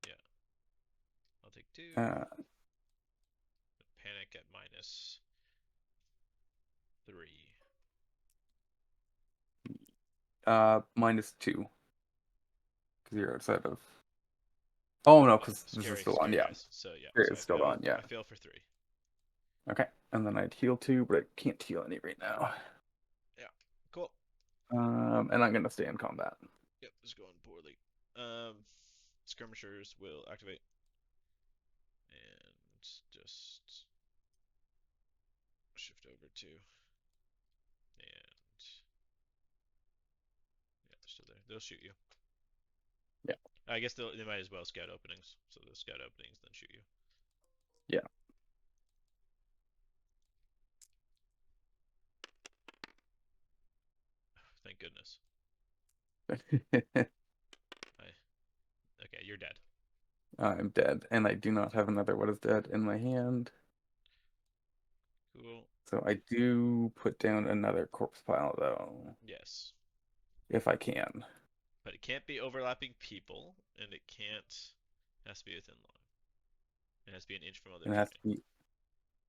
Yeah, I'll take 2. Uh, Panic at -3. -2. Because you're outside of. Oh no, Oh, because this is scary, still on. scary Yeah, dice. So yeah, it's still on. Yeah. I fail for 3. Okay, and then I'd heal 2, but I can't heal any right now. Yeah, cool. And I'm gonna stay in combat. Yep, it's going poorly. Skirmishers will activate and just shift over to, and yeah, they're still there. They'll shoot you. Yeah. I guess they might as well scout openings. So they'll scout openings, then shoot you. Yeah. Thank goodness. I, okay, you're dead. I'm dead, and I do not have another What is Dead in my hand. Cool. So I do put down another corpse pile, though, Yes. if I can. But it can't be overlapping people, and it can't. It has to be within line. It has to be an inch from other And it has to training.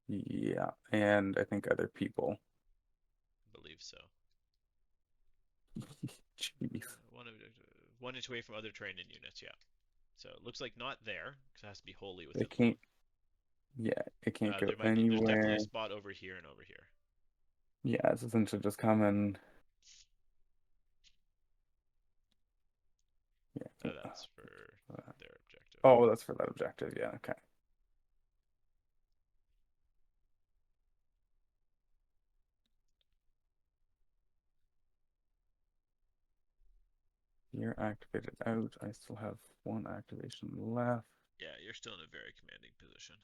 be, yeah, and I think other people. I believe so. Jeez. One inch away from other training units. Yeah. So it looks like not there, because it has to be wholly within It the line. can't, yeah, it can't go There's definitely a anywhere. spot over here and over here. Yeah, it's essentially just coming. That's for their objective. Oh, that's for that objective. Yeah, okay. You're activated out. I still have one activation left. Yeah, you're still in a very commanding position.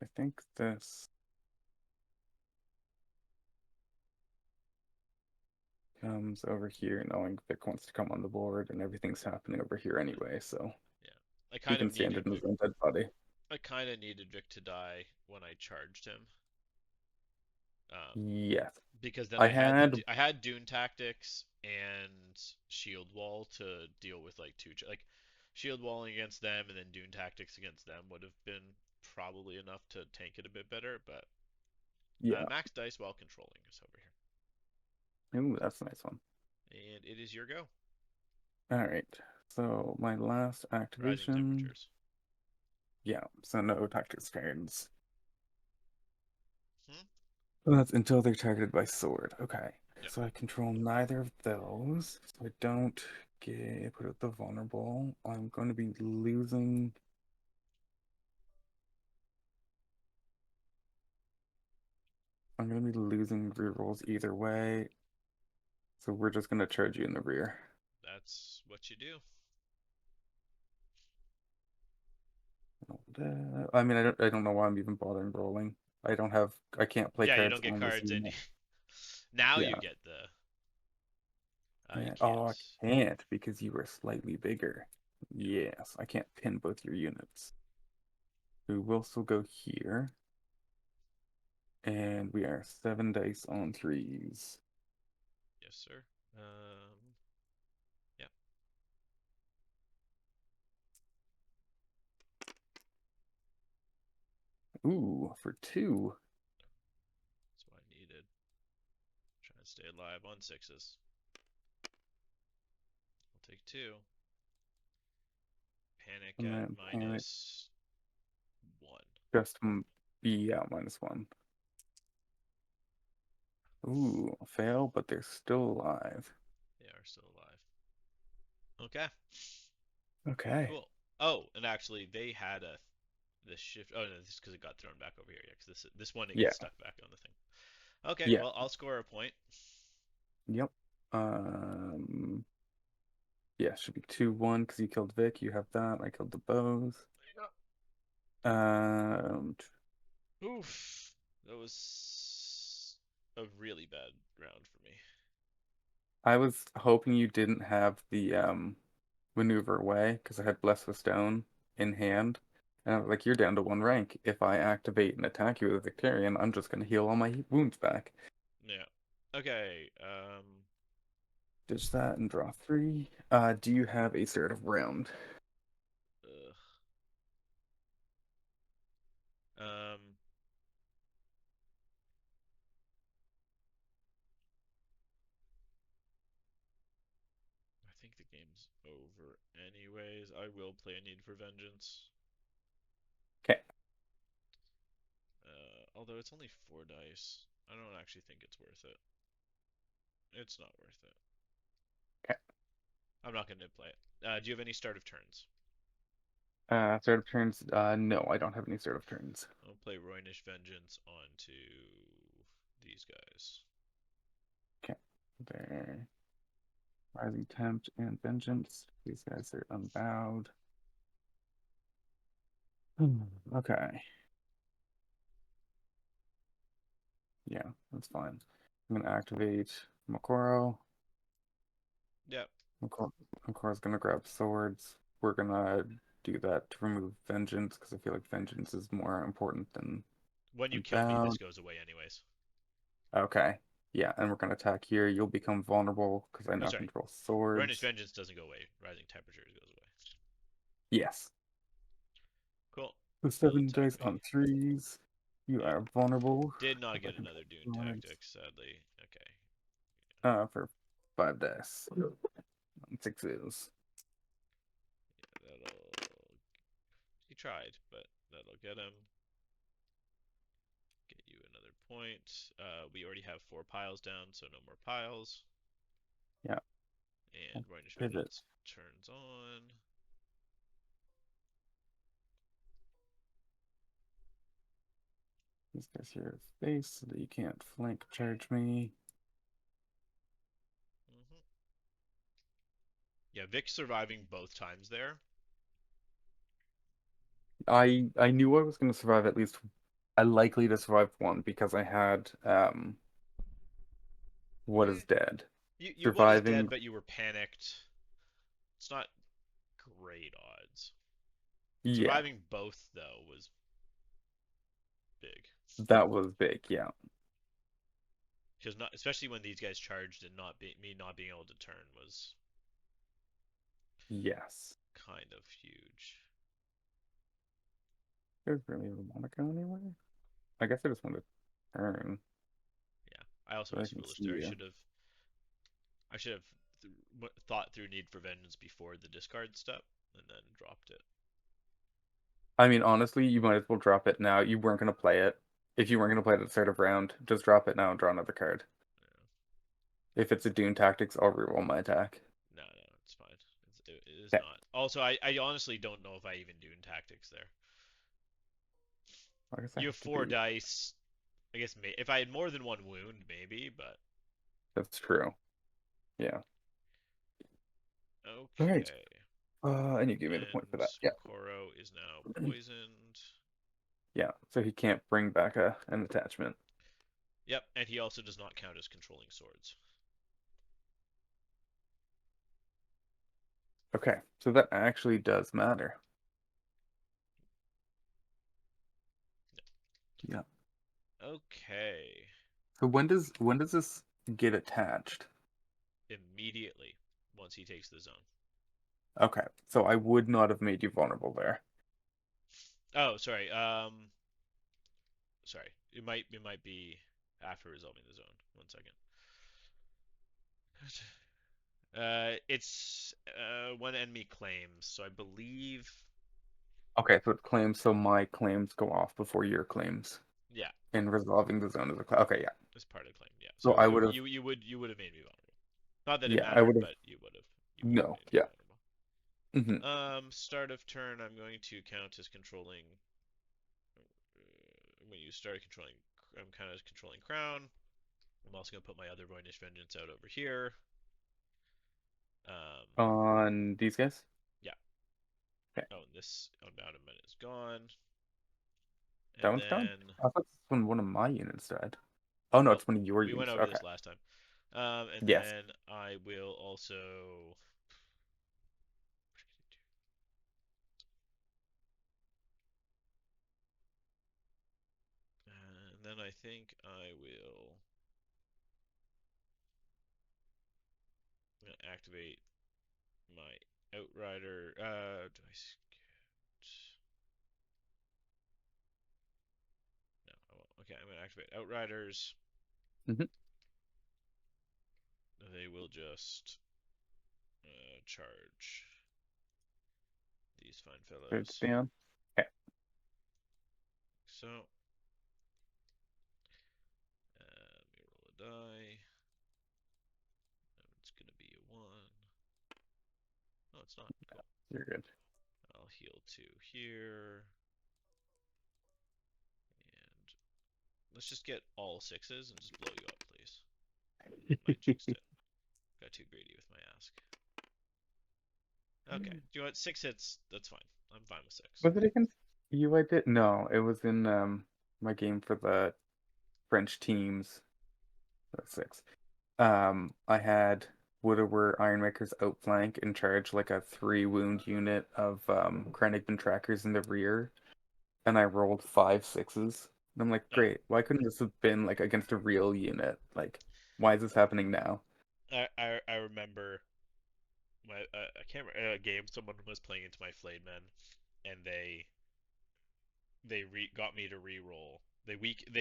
I think this comes over here knowing Vic wants to come on the board and everything's happening over here anyway, so Yeah, I he kind can of stand needed in his Vic. own dead body. I kind of needed Vic to die when I charged him. Um, Yes. because then I had I had Dune tactics and Shield Wall to deal with like like Shield Walling against them and then Dune tactics against them would have been probably enough to tank it a bit better, but yeah. max dice while controlling is over Ooh, that's a nice one. here, and it is your go. All right. So my last Rising activation, temperatures. yeah, so no tactics cards. Hmm? That's until they're targeted by sword. Okay. Yep, So I control neither of those. So I don't get put out the vulnerable. I'm going to be losing. I'm going to be losing rerolls either way. So we're just going to charge you in the rear. that's what you do. I mean, I don't know why I'm even bothering rolling. I can't play Yeah, you cards don't get on this cards and unit. now you Yeah. get the you And, can't. oh, I can't because you were slightly bigger. Yeah, Yes, I can't pin both your units. We will still go here. And we are 7 dice on threes. yes sir. Yeah, Ooh, for two. that's what I needed. Trying to stay alive on sixes. I'll take two. Panic And at then panic. -1. Just be out -1. Ooh, fail, but they're still alive. They are still alive. Okay, Okay. cool. Oh, and actually, they had this shift. Oh no, this is because it got thrown back over here. Yeah, because this one it Yeah. gets stuck back on the thing. Okay, Yeah. well I'll score a point. Yep. Um. Yeah, should be 2-1 because you killed Vic. You have that. I killed the bows. Um. Oof, that was a really bad round for me. I was hoping you didn't have the maneuver away because I had Bless with Stone in hand. And I was like, you're down to 1 rank. If I activate and attack you with a Victarion, I'm just going to heal all my wounds back. Yeah. Okay. Ditch that and draw 3. Do you have a assertive round? Ugh. Um. I think the game's over anyways. I will play a Need for Vengeance. Okay. Although it's only 4 dice. I don't actually think it's worth it. It's not worth it. Okay. I'm not going to play it. Do you have any start of turns? Assertive turns? No, I don't have any assertive turns. I'll play Roynish Vengeance onto these guys. Okay. There. Rising Tempt and Vengeance. These guys are unbowed. Okay. Yeah, that's fine. I'm gonna activate Makoro. Yep. Makoro's gonna grab swords. We're gonna do that to remove Vengeance because I feel like Vengeance is more important than When you kill me, this Unbound. goes away anyways. Okay. Yeah, and we're gonna attack here. You'll become vulnerable because I Oh, now sorry. control Roynish swords. Vengeance doesn't go away. Rising Temperatures goes away. Yes. Cool. The You'll seven attack dice me. on threes. You Yeah. are vulnerable Did not because I get control another Dune swords. Tactics, sadly. Okay. For 5 dice. On sixes. Yeah, that'll. He tried, but that'll get him. Get you another point. We already have 4 piles down, so no more piles. Yeah. And I'll Varnish pivot. Vengeance turns on. These guys here at base so that you can't flank charge me. Hmm. Yeah, Vic surviving both times there. I knew I was going to survive at least. I likely to survive one because I had what Eh, is dead. you what is dead, Surviving, but you were panicked. It's not great odds. yeah, Surviving both though was big. that was big. Yeah. Because not especially when these guys charged and me not being able to turn was Yes. kind of huge. There's really a Monaco anywhere. I guess I just want to turn Yeah, I also so I was can foolish see there. you. I should have thought through Need for Vengeance before the discard step and then dropped it. I mean, honestly, you might as well drop it now. You weren't going to play it. If you weren't going to play it at the start of round, just drop it now and draw another card. Yeah. If it's a Dune Tactics, I'll reroll my attack. No, no, it's fine. It is Okay. not. Also, I honestly don't know if I even do in tactics there. I guess I You have have to four be. dice. I guess if I had more than one wound, maybe, but That's true. Yeah. All right. okay. And you gave me the point for And that. Yeah. Koro is now poisoned. Yeah. So he can't bring back an attachment. Yep, and he also does not count as controlling swords. Okay. So that actually does matter. Yeah. Okay. So when does this get attached? Immediately once he takes the zone. Okay. So I would not have made you vulnerable there. Oh, sorry. Sorry. It might be after resolving the zone. 1 second. It's when enemy claims. So I believe, Okay, so it claims so my claims go off before your claims. yeah, And resolving the zone is a okay, yeah. it's part of the claim. Yeah. So So I would have you would have made me vulnerable. Not that it yeah, I mattered, would have but you would have no, made me yeah. vulnerable. Hmm. Start of turn. I'm going to count as controlling. When you start controlling, I'm kind of controlling crown. I'm also going to put my other Voinish Vengeance out over here. Um, On these guys? yeah. Okay. Oh, and this abandonment is gone. That And one's gone? then, I thought this one of my units died. Oh no, well, it's one of your we went units. over Okay. this last time. And Yes. then I will also. And then I think I will. I'm gonna activate my Outrider. Do I scout? No, I won't. Okay, I'm gonna activate Outriders. Hmm. They will just charge these fine It's fellows. down. Okay. So, let me roll a die. It's gonna be a one. No, it's not. Cool. You're good. I'll heal 2 here. And let's just get all sixes and just blow you up, please. Might jinx it. Got too greedy with my ask. Okay. Do you want 6 hits? That's fine. I'm fine with 6. Was it against you I did? No, it was in my game for the French teams. That's six. I had Widower Ironmaker's outflank and charge like a 3 wound unit of Krennic trackers in the rear, and I rolled 5 6s. And I'm like, Oh, great. Why couldn't this have been like against a real unit? Like, why is this happening now? I remember I can't remember a game someone was playing into my flayed men, and they got me to re-roll. They weakened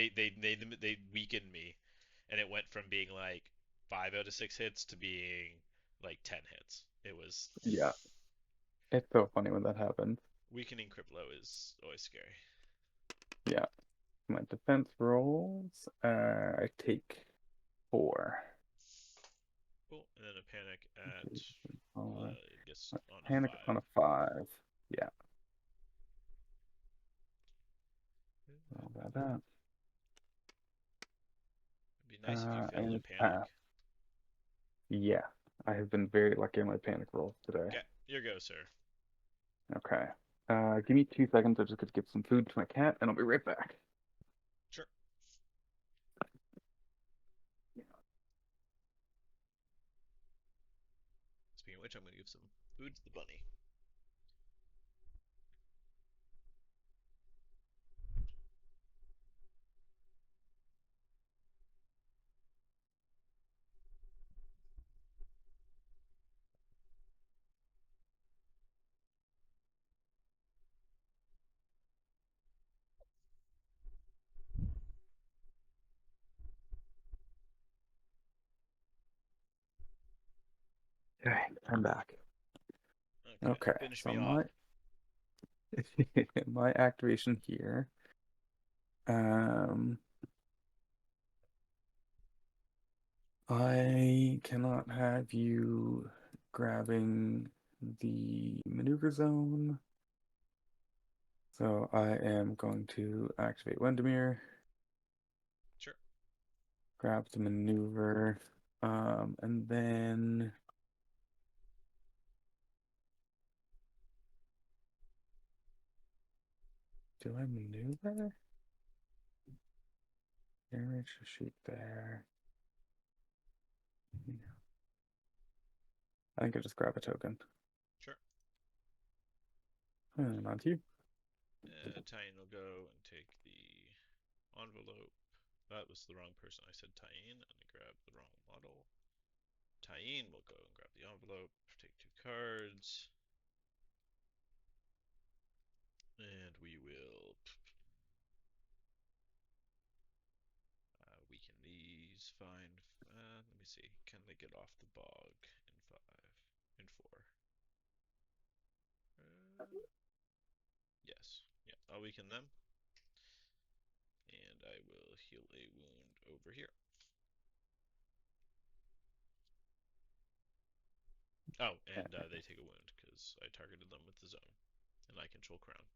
me, and it went from being like 5 out of 6 hits to being like 10 hits. It was Yeah, it's so funny when that happens. weakening Criplo is always scary. Yeah. my defense rolls. I take 4. Cool. And then a panic at, Okay, I guess, on a panic 5. on a 5. Yeah, how about that? It'd be nice if you failed a And panic. yeah, I have been very lucky on my panic rolls today. Okay, your go, sir. Okay. Give me 2 seconds. I just got to give some food to my cat, and I'll be right back. Sure. Speaking of which, I'm going to give some food to the bunny. Okay, I'm back. Okay, Okay, finish so me off. my activation here. Um, I cannot have you grabbing the maneuver zone. So I am going to activate Wendemere, Sure. grab the maneuver, and then do I maneuver? Damage to shoot there. I think I just grab a token. Sure. And on to you. Tyene will go and take the envelope. That was the wrong person. I said Tyene, and I grabbed the wrong model. Tyene will go and grab the envelope, take 2 cards, and we will weaken these. Fine. Let me see. Can they get off the bog in 5? In 4? Yes. Yeah, I'll weaken them. And I will heal a wound over here. Oh, and they take a wound because I targeted them with the zone. And I control Crown.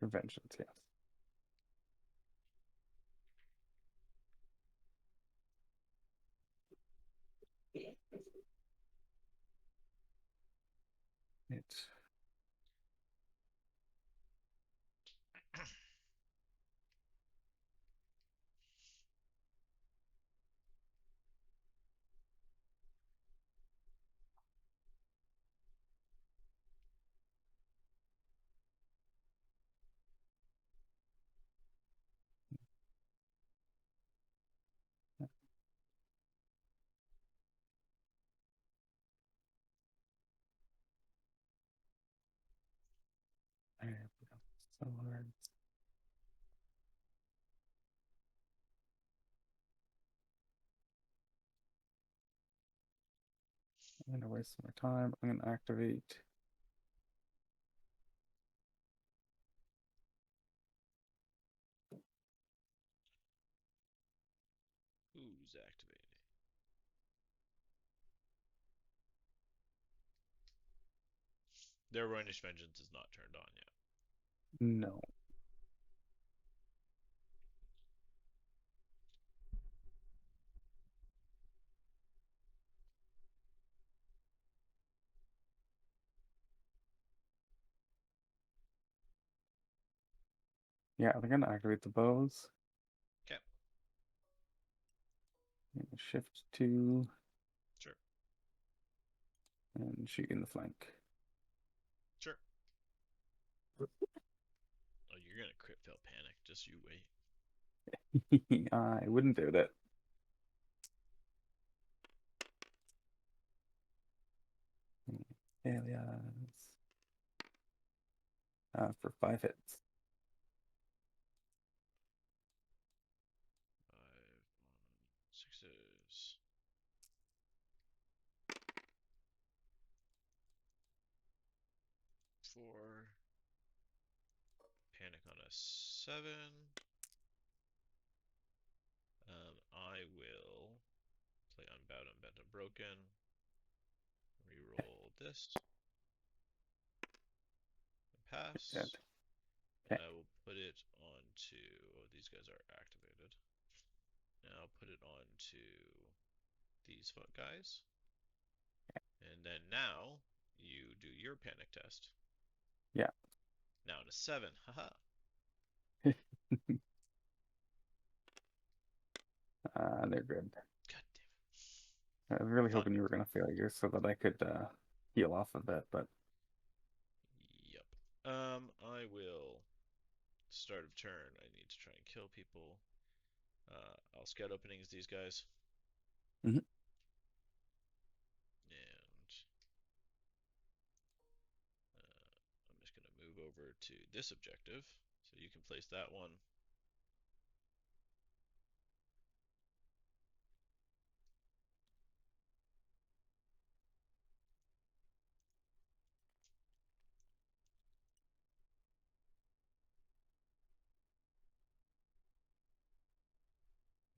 Vengeance, yes. It's swords. I'm gonna waste more time. I'm gonna activate. Who's activated? Their Roinish Vengeance is not turned on yet. No. Yeah, I'm gonna activate the bows. Okay. Shift 2 Sure. and shoot in the flank. Sure. Oh, you're gonna crit fail panic. Just you wait. I wouldn't do that. Alias. For 5 hits. 5 on 6s. 4. Panic on a 7. I will play Unbound, Unbent, Unbroken. Reroll this. Dead. Pass. And Okay. I will put it onto. Oh, these guys are activated. Now I'll put it onto these guys. And then now you do your panic test. Yeah. Now in a 7. Haha. They're good. God damn it. I was really Fun. hoping you were gonna fail yours so that I could heal off of it, but Yep. I will start of turn. I need to try and kill people. I'll scout openings these guys. Mhm. And I'm just going to move over to this objective. So you can place that one.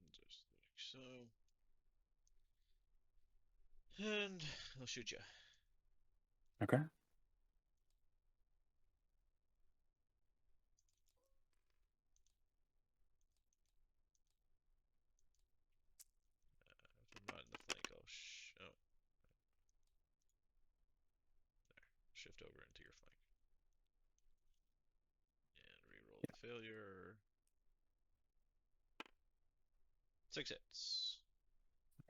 Just like so. And I'll shoot you. Okay. If I'm not in the flank, I'll shift over into your flank. And reroll the failure. 6 hits.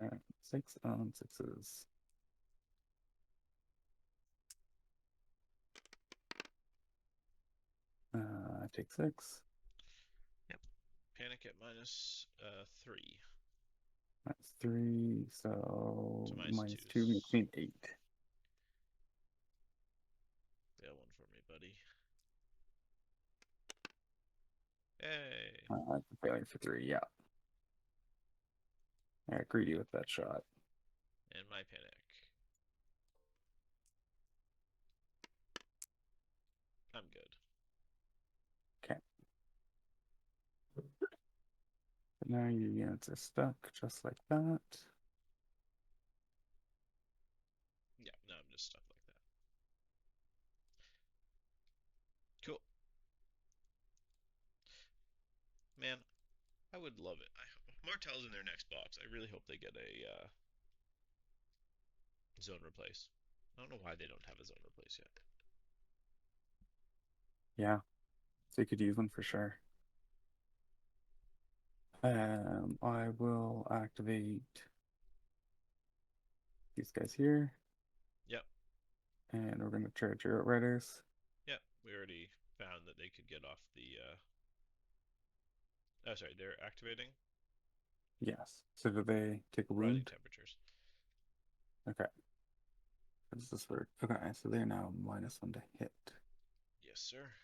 All right. 6 on 6s. I take 6. Yep. Panic at -3. That's 3, so So -2 makes -2s. me 8. Fail one for me, buddy. Hey. I'm failing for 3, yeah. I greedy with that shot. And my panic. I'm good. Okay. Now your units are stuck just like that. Yeah, no, I'm just stuck like that. Cool. Man, I would love it. Martell's in their next box. I really hope they get a zone replace. I don't know why they don't have a zone replace yet. Yeah. So you could use one for sure. I will activate these guys here. Yep. And we're gonna charge your Outriders. Yep. We already found that they could get off the oh sorry, they're activating Yes. So do they take a rising wound? temperatures. Okay. How does this work? Okay, so they're now -1 to hit. Yes, sir.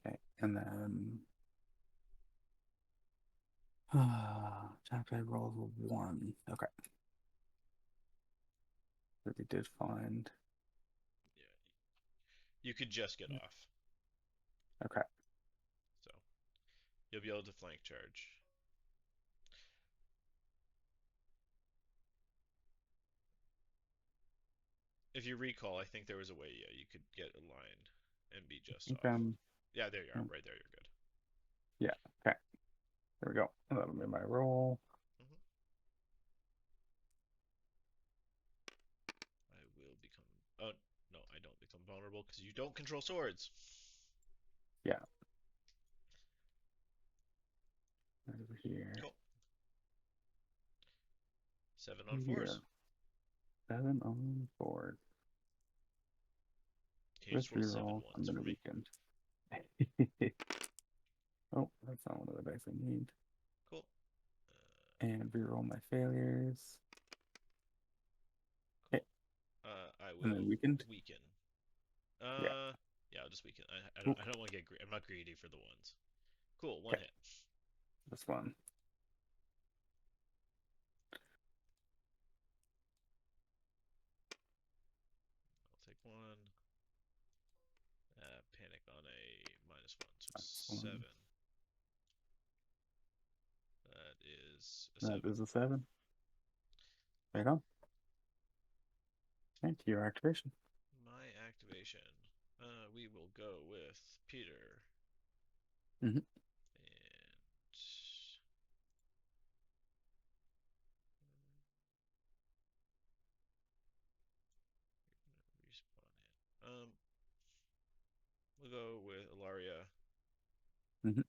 Okay, and then attack die rolls a 1. Okay. So they did find. Yeah. You could just get off. Okay. So you'll be able to flank charge. If you recall, I think there was a way, yeah, you could get a line and be I just think off. I'm. Yeah, there you are. Right there, you're good. Yeah. Okay. There we go. That'll be my roll. Hmm. I will become. Oh no, I don't become vulnerable because you don't control swords. Yeah. Right over here. Cool. 7 on Here. 4s. 7 on board. Can you With just roll 7 reroll, I'm ones gonna for me? weaken. Oh, that's not one of the dice I need. Cool. And reroll my failures. Cool. Okay. I And then will weakened. weaken. Yeah. Yeah, I'll just weaken. I Cool. don't. I don't want to get. I'm not greedy for the ones. Cool. One Okay. hit. This one. I'll take one. Panic on a -1, so That's one. 7. is a That 7. is a 7. Right on. Thank you. Your activation. My activation. We will go with Petyr. Mm-hmm. And respawn in. We'll go with Ellaria. Mm-hmm.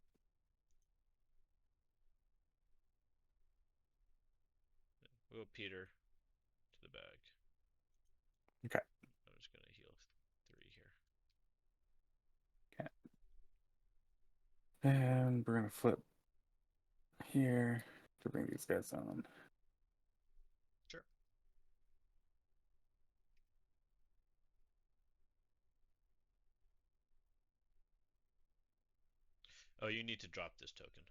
We'll go Petyr to the bag. Okay. I'm just gonna heal 3 here. Okay. And we're gonna flip here to bring these guys on. Sure. Oh, you need to drop this token.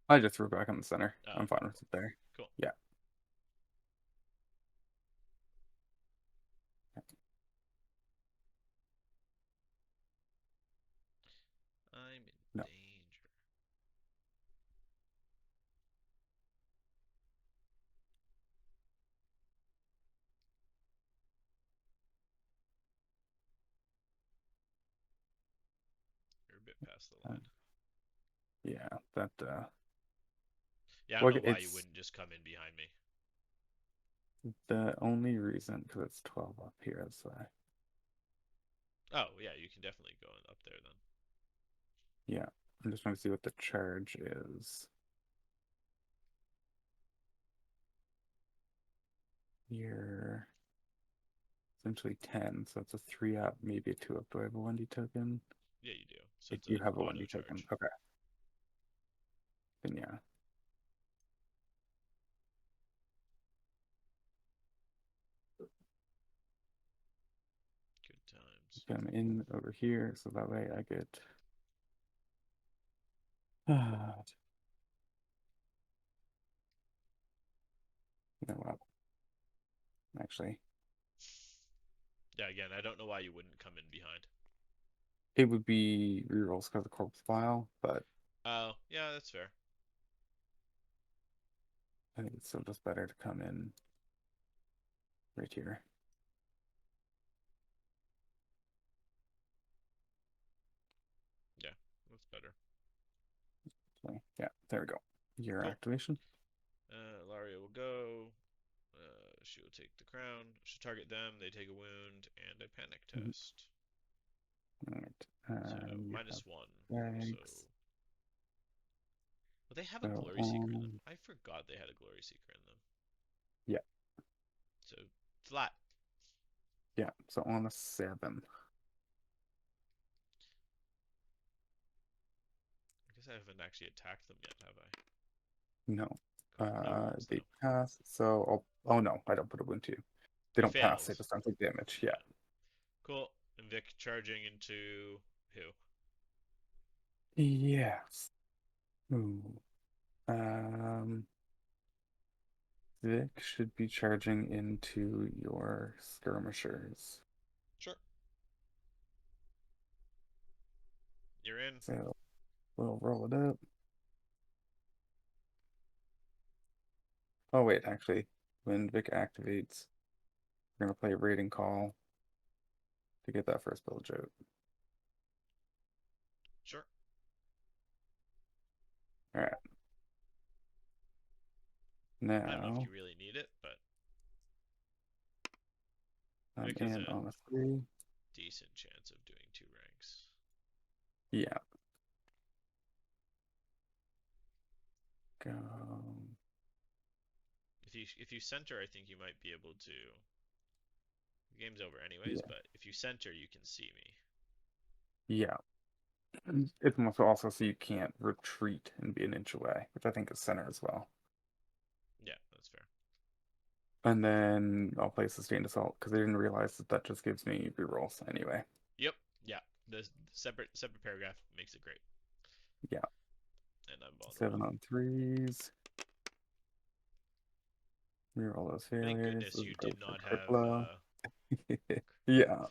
I just threw it back on the center. Oh, I'm okay. fine with it there. Cool. Yeah. I'm in No. danger. You're a bit past the line. Yeah. That. Yeah, I don't Well, know why you it's wouldn't just come in behind me. the only reason because it's 12 up here. That's why. Oh, yeah, you can definitely go up there then. Yeah. I'm just trying to see what the charge is. You're essentially 10, so it's a 3 up, maybe a 2 up. Do I have a 1D token? Yeah, you do. So I it's do an have a auto 1D token. charge. Okay. Then yeah. Good times. Come in over here, so that way I get. You know what? Actually, Yeah, again, I don't know why you wouldn't come in behind. it would be rerolls because of corpse file, but Oh, yeah, that's fair. I think it's still just better to come in right here. Yeah, that's better. So yeah, there we go. Your Cool. activation. Ellaria will go. She will take the crown. She'll target them. They take a wound and a panic Mhm. test. All right. So You have -1. So, bags. well, they have a So glory seeker in them. I forgot they had a glory seeker in them. yeah, So flat. yeah. So on a 7. I guess I haven't actually attacked them yet, have I? No. Cool. No wounds They though. pass. So oh no, I don't put a wound to you. They It don't pass. They fails. just don't take damage. Yeah. Yeah. Cool. And Vic charging into who? Yes. Ooh. Um. Vic should be charging into your skirmishers. Sure. You're in. So we'll roll it up. Oh wait, actually, when Vic activates, we're gonna play a raiding call to get that first village out. Sure. All right. I don't know if Now you really need it, but I'm Vic has in a on a 3. decent chance of doing 2 ranks. Yeah. Go. If you center, I think you might be able to. The game's over anyways, Yeah. but if you center, you can see me. Yeah. It must also so you can't retreat and be an inch away, which I think is center as well. Yeah, that's fair. And then I'll play sustained assault because I didn't realize that that just gives me rerolls anyway. Yep. Yeah. The separate paragraph makes it great. Yeah. And I'm vulnerable. 7 on 3s. Reroll those Thank failures. goodness This is you great did for not crit have blow. Yeah.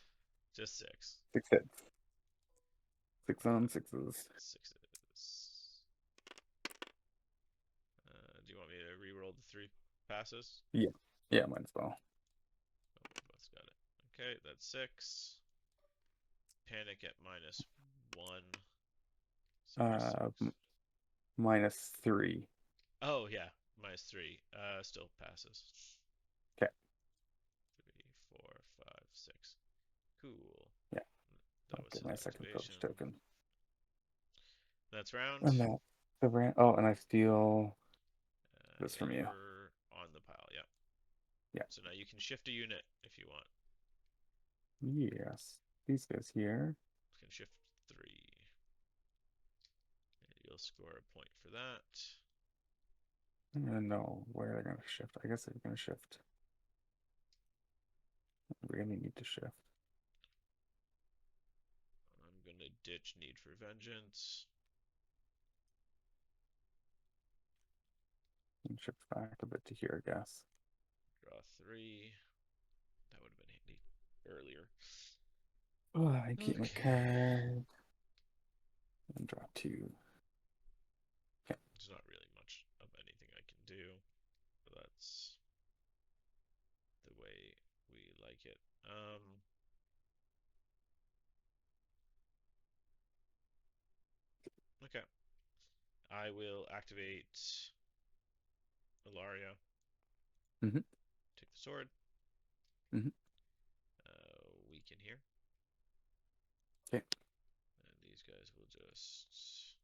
just 6. 6 hits. 6 on 6s. 6s. roll the three passes? Yeah. Yeah, might as well. Oh, we both got it. Okay, that's 6. Panic at -1. So Uh, -6. -3. Oh, yeah, -3. Still passes. Okay. 3, 4, 5, 6. Cool. Yeah. That I'll was get his my second activation. village token. That's round. And that oh, and I steal this Yeah, from you. you're on the pile. Yeah. Yeah. So now you can shift a unit if you want. Yes. These guys here. You can shift 3. You'll score a point for that. I don't know where they're gonna shift. I guess they're gonna shift. We really need to shift. I'm gonna ditch Need for Vengeance. And shift back a bit to here, I guess. Draw 3. That would have been handy earlier. Oh, I keep my Okay. card. And draw 2. Okay. There's not really much of anything I can do. But that's the way we like it. Okay. I will activate Ellaria. Mm-hmm. Take the sword. Mm-hmm. Weaken here. Okay. And these guys will just.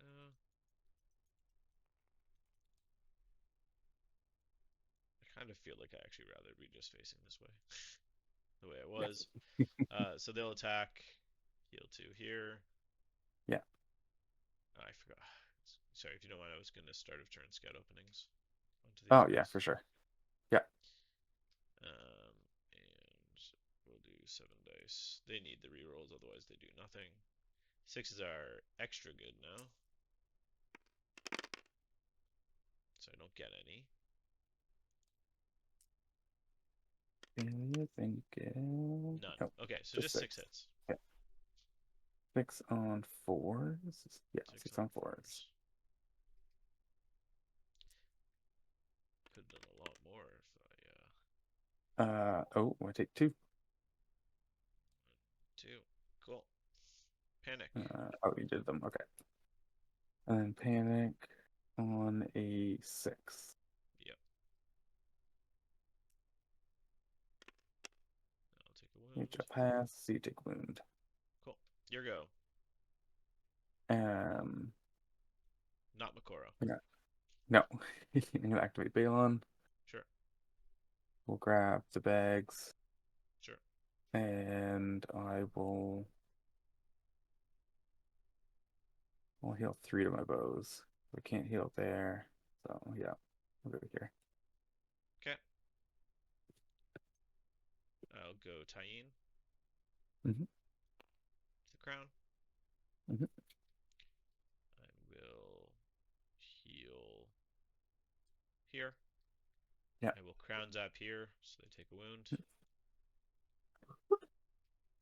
Uh, I kind of feel like I actually rather be just facing this way, the way it Yeah. was. So they'll attack. Heal 2 here. Yeah. I forgot. Sorry, if you don't mind, I was going to start of turn scout openings onto these Oh, yeah, guys. for sure. Yeah. And we'll do 7 dice. They need the rerolls, otherwise they do nothing. 6s are extra good now, so I don't get any. Failure, thank you. None. No, Okay, so just just 6 6. hits. Yeah. 6 on 4s. Yeah, 6 6 on on 4s. 4s. Could have done a lot more if Oh, I take 2. 2. Cool. Panic. Oh, you did them. Okay. And then panic on a 6. Yep. I'll take a Reach wound. a pass, so you take wound. Cool. Your go. Um, Not Makoro. yeah. No. I'm gonna activate Balon. Sure. We'll grab the bags, Sure. and I'll heal 3 to my bows. I can't heal there, so yeah, I'll go here. Okay. I'll go Tyene. Mm-hmm. The crown. Mm-hmm. I will heal here. Yeah, I will crown zap here, so they take a wound.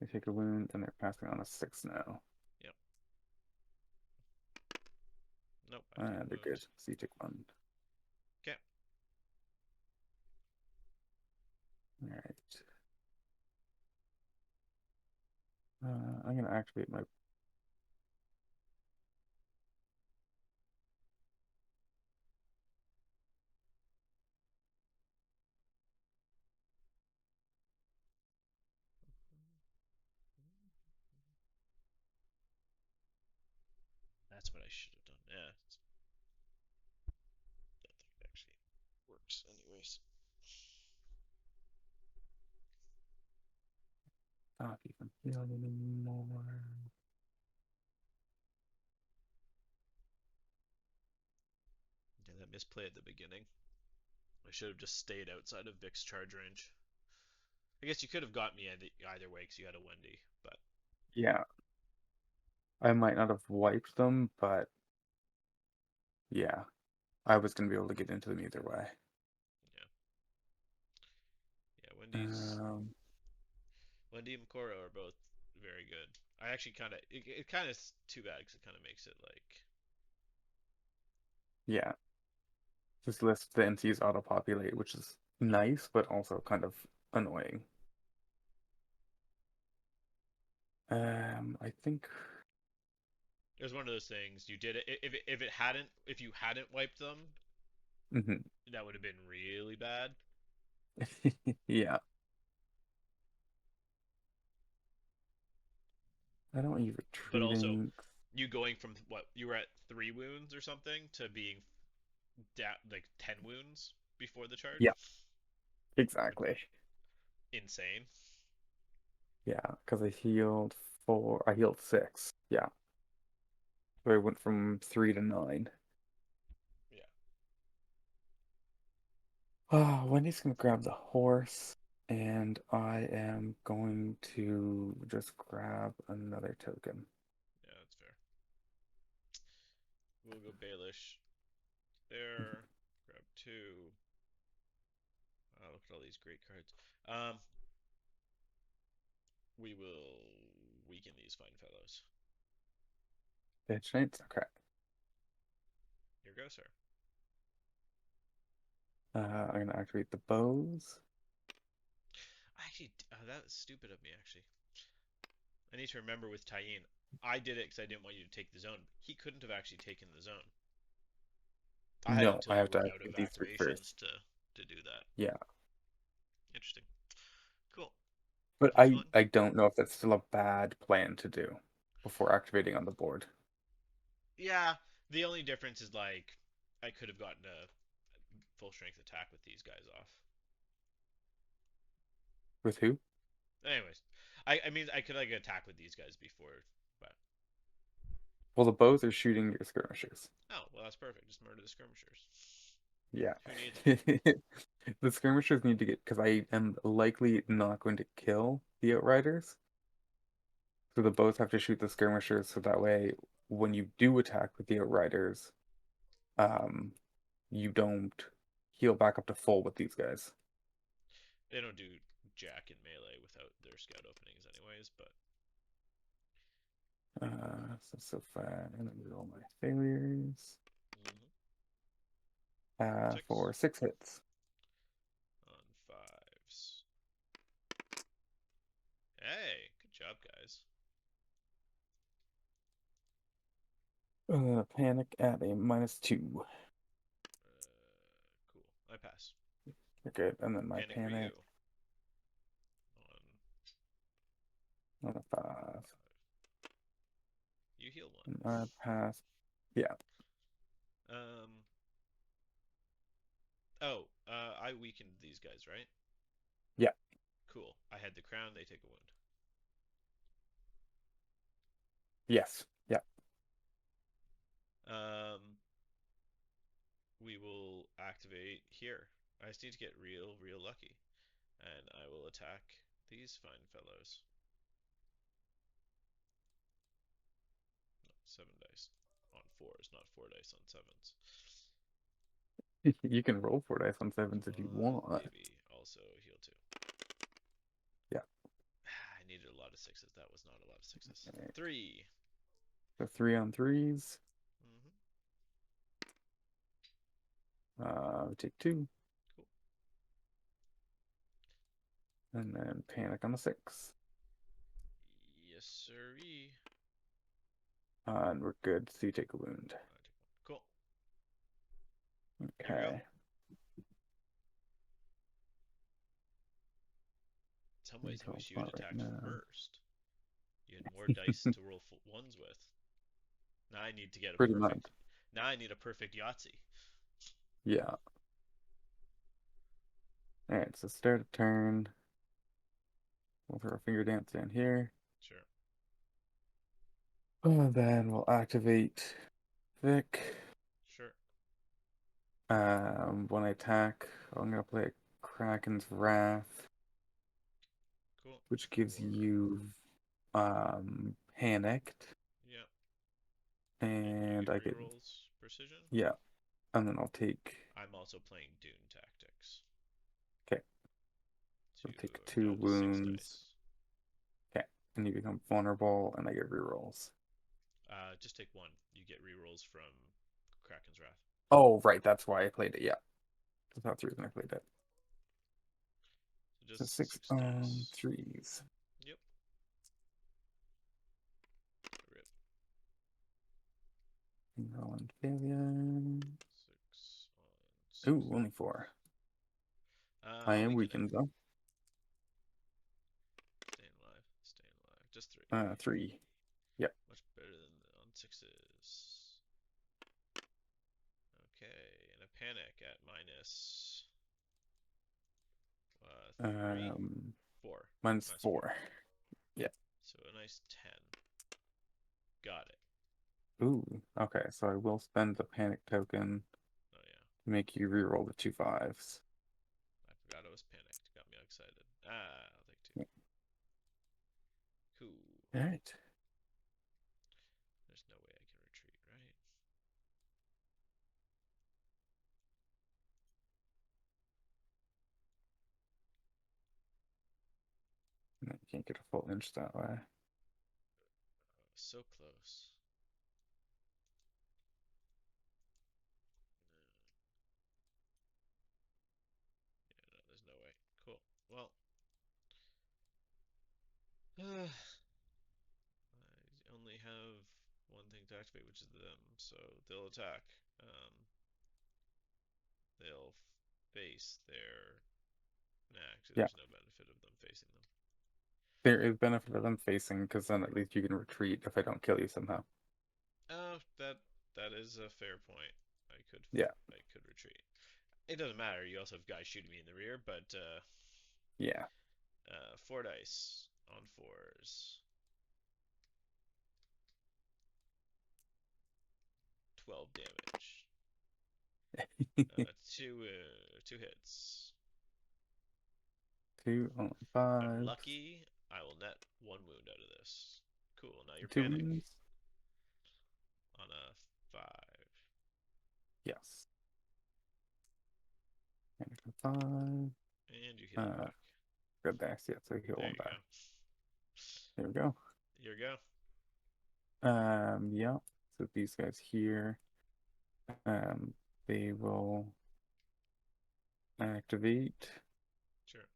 they take a wound, and they're passing on a 6 now. Yep. Nope, I take a They're good. wound. So you take 1. Okay. All right. I'm gonna activate my. That's what I should have done. Yeah. That actually works anyways. Not even healing anymore. Yeah, that misplay at the beginning. I should have just stayed outside of Vic's charge range. I guess you could have got me either way because you had a Wendy, but Yeah, I might not have wiped them, but yeah, I was gonna be able to get into them either way. yeah. Yeah, Um, Wendy and Makoro are both very good. I actually kind of it kind of too bad because it kind of makes it like Yeah, just list the NCs auto-populate, which is nice, but also kind of annoying. I think. It was one of those things. You did it if you hadn't wiped them, Mhm. that would have been really bad. Yeah, I don't use But also, retreating. you going from what you were at 3 wounds or something to being like 10 wounds before the charge Yeah, would be exactly. insane. Yeah, because I healed four. I healed six. Yeah, so I went from 3 to 9. Yeah, Wendy's gonna grab the horse, and I am going to just grab another token. yeah, that's fair. We'll go Baelish there. Grab two. Oh, look at all these great cards. We will weaken these fine fellows. Bitch Knights. Okay. Here goes, sir. I'm gonna activate the bows. Actually, that was stupid of me. Actually, I need to remember with Tyene. I did it because I didn't want you to take the zone. He couldn't have actually taken the zone. I had No, until I you have to were out of activate these three activations first. to do that. Yeah, Interesting. Cool. but I Fun. I don't know if that's still a bad plan to do before activating on the board. Yeah. The only difference is like I could have gotten a full strength attack with these guys off. With who? Anyways, I mean I could like attack with these guys before, but Well, the bows are shooting your skirmishers. oh well that's perfect. Just murder the skirmishers. Yeah. Who needs them? The skirmishers need to get, because I am likely not going to kill the outriders. So the bows have to shoot the skirmishers so that way when you do attack with the outriders, um, you don't heal back up to full with these guys. They don't do jack in melee without their scout openings anyways, but So far, and then roll my failures. mm-hmm. For Six 6 hits. on fives. Hey, good job, guys. Panic at a -2. Cool. I pass. Okay, and then my Panic for panic you on on a 5. 5. You heal one. And I pass. Yeah, Um. Oh, I weakened these guys, right? yeah, Cool. I had the crown. They take a wound. yes, yeah. Um. We will activate here. I just need to get real lucky, and I will attack these fine fellows. No, 7 dice on fours, not 4 dice on sevens. You can roll 4 dice on Come 7s if you on, want. baby. Also heal two. Yeah. I needed a lot of sixes. That was not a lot of sixes. Alright. 3. So 3 on 3s. Mm-hmm. Take 2. Cool. And then panic on the 6. Yes, sirree. And we're good. So you take a wound. I take one. Cool. Here we go. Okay. In some ways, I Control wish you had spot right attacked now. first. You had more dice to roll ones with. Now I need to get a Pretty much. perfect. Now I need a perfect Yahtzee. Yeah. Alright, so start a turn. We'll throw a finger dance down here. Sure. And then we'll activate Vic. Sure. When I attack, I'm gonna play Kraken's Wrath, Cool. which gives For you panicked, yeah, and you and get I get, rerolls precision. yeah, and then I'll take, I'm also playing Dune Tactics okay, to I'll take 2 down to six wounds. dice. Okay, and you become vulnerable, and I get rerolls. Just take one. You get rerolls from Kraken's Wrath. Oh, right. That's why I played it. Yeah. That's the reason I played it. So So just six 6 dice. threes. Yep. Rip. Rolling failure. 6 on Ooh, 6. only four. I I'll am weaken it. weakened though. Staying alive. Staying alive. Just 3. Three. Yep. Much better than on 6s. Okay, and a panic at minus 3, Um, 4. Mine's Minus 4. four. Yeah. So a nice 10. Got it. Ooh. Okay, so I will spend the panic token Oh yeah, to make you reroll the two fives. I forgot I was panicked. Got me all excited. I'll take 2. Yeah. Cool. All right. There's no way I can retreat, right? No, you can't get a full inch that way. So close. Yeah, no, there's no way. Cool. Well, I only have one thing to activate, which is them. So they'll attack. Um, they'll face their. Nah, actually, Yeah. there's no benefit of them facing them. There is benefit of them facing because then at least you can retreat if I don't kill you somehow. Oh, that is a fair point. I could Yeah. I could retreat. It doesn't matter. You also have guys shooting me in the rear, but 4 dice on 4s. 12 damage. Yeah. Two hits. Two on If I'm fives. lucky, I will net 1 wound out of this. Cool. Now you're Two panic wounds. on a 5. Yes. Panic on And you heal five. him back. Good dice. Yeah, so heal There one you back. go. There we go. Here we go. Yeah. So these guys here, um, they will activate, Sure.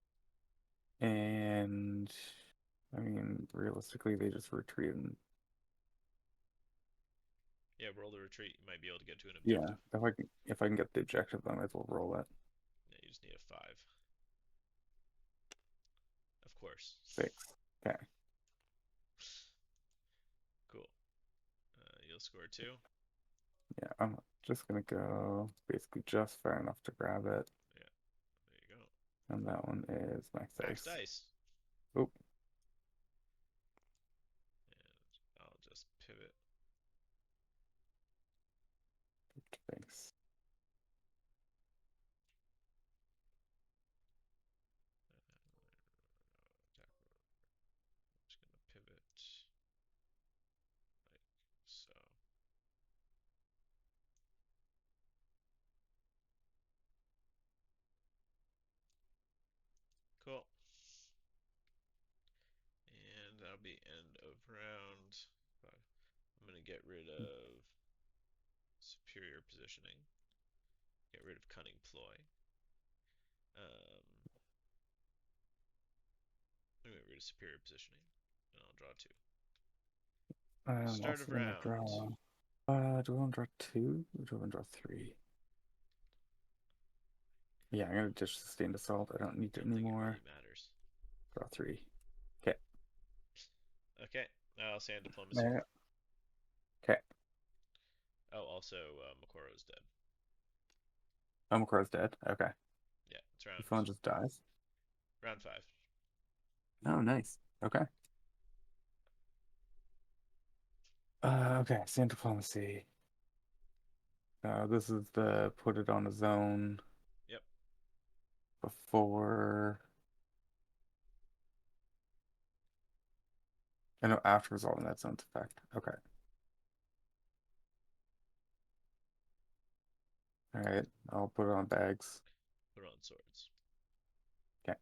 and I mean, realistically, they just retreat. And Yeah, roll the retreat. You might be able to get to an yeah, objective. if I can get the objective, I might as well roll it. Yeah, you just need a 5. Of course. Six. Okay. Cool. You'll score 2. Yeah, I'm just gonna go basically just far enough to grab it, Yeah, there you go. and that one is max Max dice. dice. Oh, And I'll just pivot. thanks. I'm just gonna pivot like so. Cool. And that'll be end of round 5. I'm gonna get rid of superior positioning. Get rid of cunning ploy. Um, I'm gonna get rid of superior positioning, and I'll draw 2. I'm Start also of gonna round. draw. Do I want to draw two? Or do I want to draw three? Yeah, I'm gonna ditch sustained assault. I don't need I it don't think it anymore. really matters. Draw three. Okay. Okay, now sand diplomacy. There. Okay. Oh, also Makoro's dead. Omicron's dead. Okay. Yeah, it's The round phone just dies. round 5. Oh, nice. Okay. Okay. Sand diplomacy. This is the put it on a zone Yep. before. I know after resolving that zone's effect. Okay. All right. I'll put it on bags. Put on swords. Okay.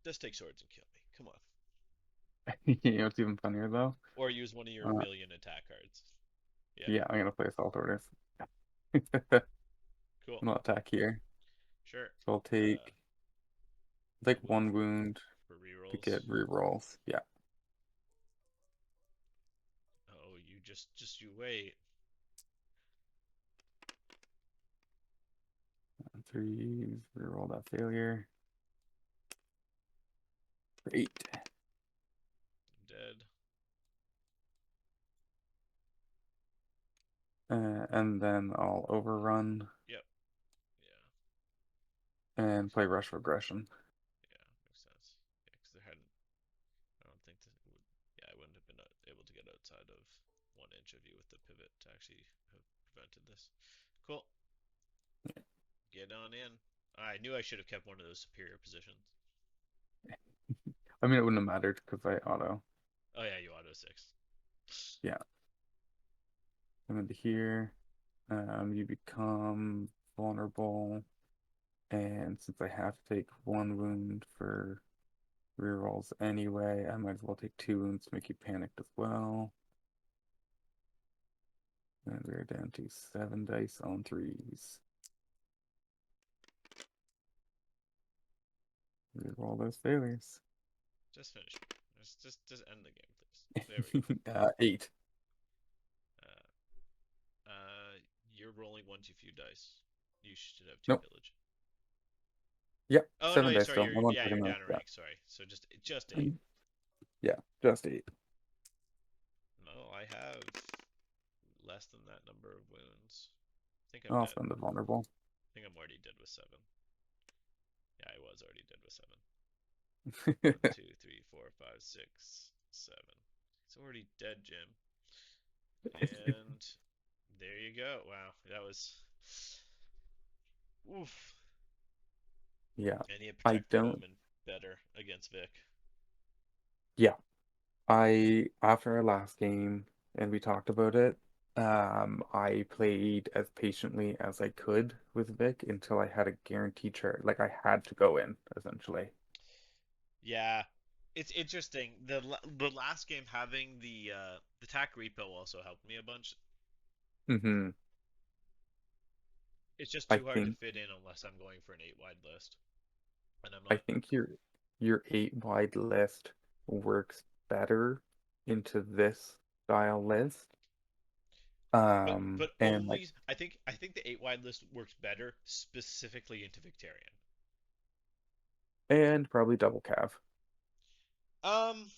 Just take swords and kill me. Come on. You know what's even funnier though? Or use one of your Uh, million attack cards. Yeah, yeah, I'm gonna play Assault Orders. cool. Not attack here. Sure. So I'll Uh, take one wound one wound for to rerolls. get rerolls. Yeah. Oh, you just you wait. Threes, reroll that failure. Great. I'm dead. And then I'll overrun Yep. Yeah. and play Rush of Aggression. Yeah. Makes sense. Yeah, because there hadn't. I don't think that it would. Yeah, I wouldn't have been able to get outside of 1 inch of you with the pivot to actually have prevented this. Cool. Get on in. I knew I should have kept one of those superior positions. I mean, it wouldn't have mattered because I auto. Oh yeah, you auto six. Yeah. I'm into here. You become vulnerable. And since I have to take one wound for rerolls anyway, I might as well take two wounds to make you panicked as well. And we're down to 7 dice on threes. Reroll those failures. Just finish. Just end the game, please. There we go. 8. Uh, you're rolling one too few dice. You should have two Nope. pillage. Yep, Oh no, 7 dice sorry. still. You're I'm on yeah, you're 39. down a Yeah. rank. Sorry. So just eight. Yeah, just 8. No, I have less than that number of wounds. I think I'm I'll dead. spend the vulnerable. I think I'm already dead with seven. Yeah, I was already dead with seven. One, two, three, four, five, six, seven. He's already dead, Jim. And there you go. Wow, that was. Oof. Yeah, And he I protected don't. Bowman better against Vic. Yeah, I after our last game and we talked about it, I played as patiently as I could with Vic until I had a guaranteed charge. Like I had to go in essentially. Yeah, it's interesting. The last game having the TAC repo also helped me a bunch. Hmm. It's just I too hard to think fit in unless I'm going for an 8 wide list, and I'm I not. think your 8 wide list works better into this style list. But And like only I think the 8 wide list works better specifically into Victarion. and probably double cav. Um,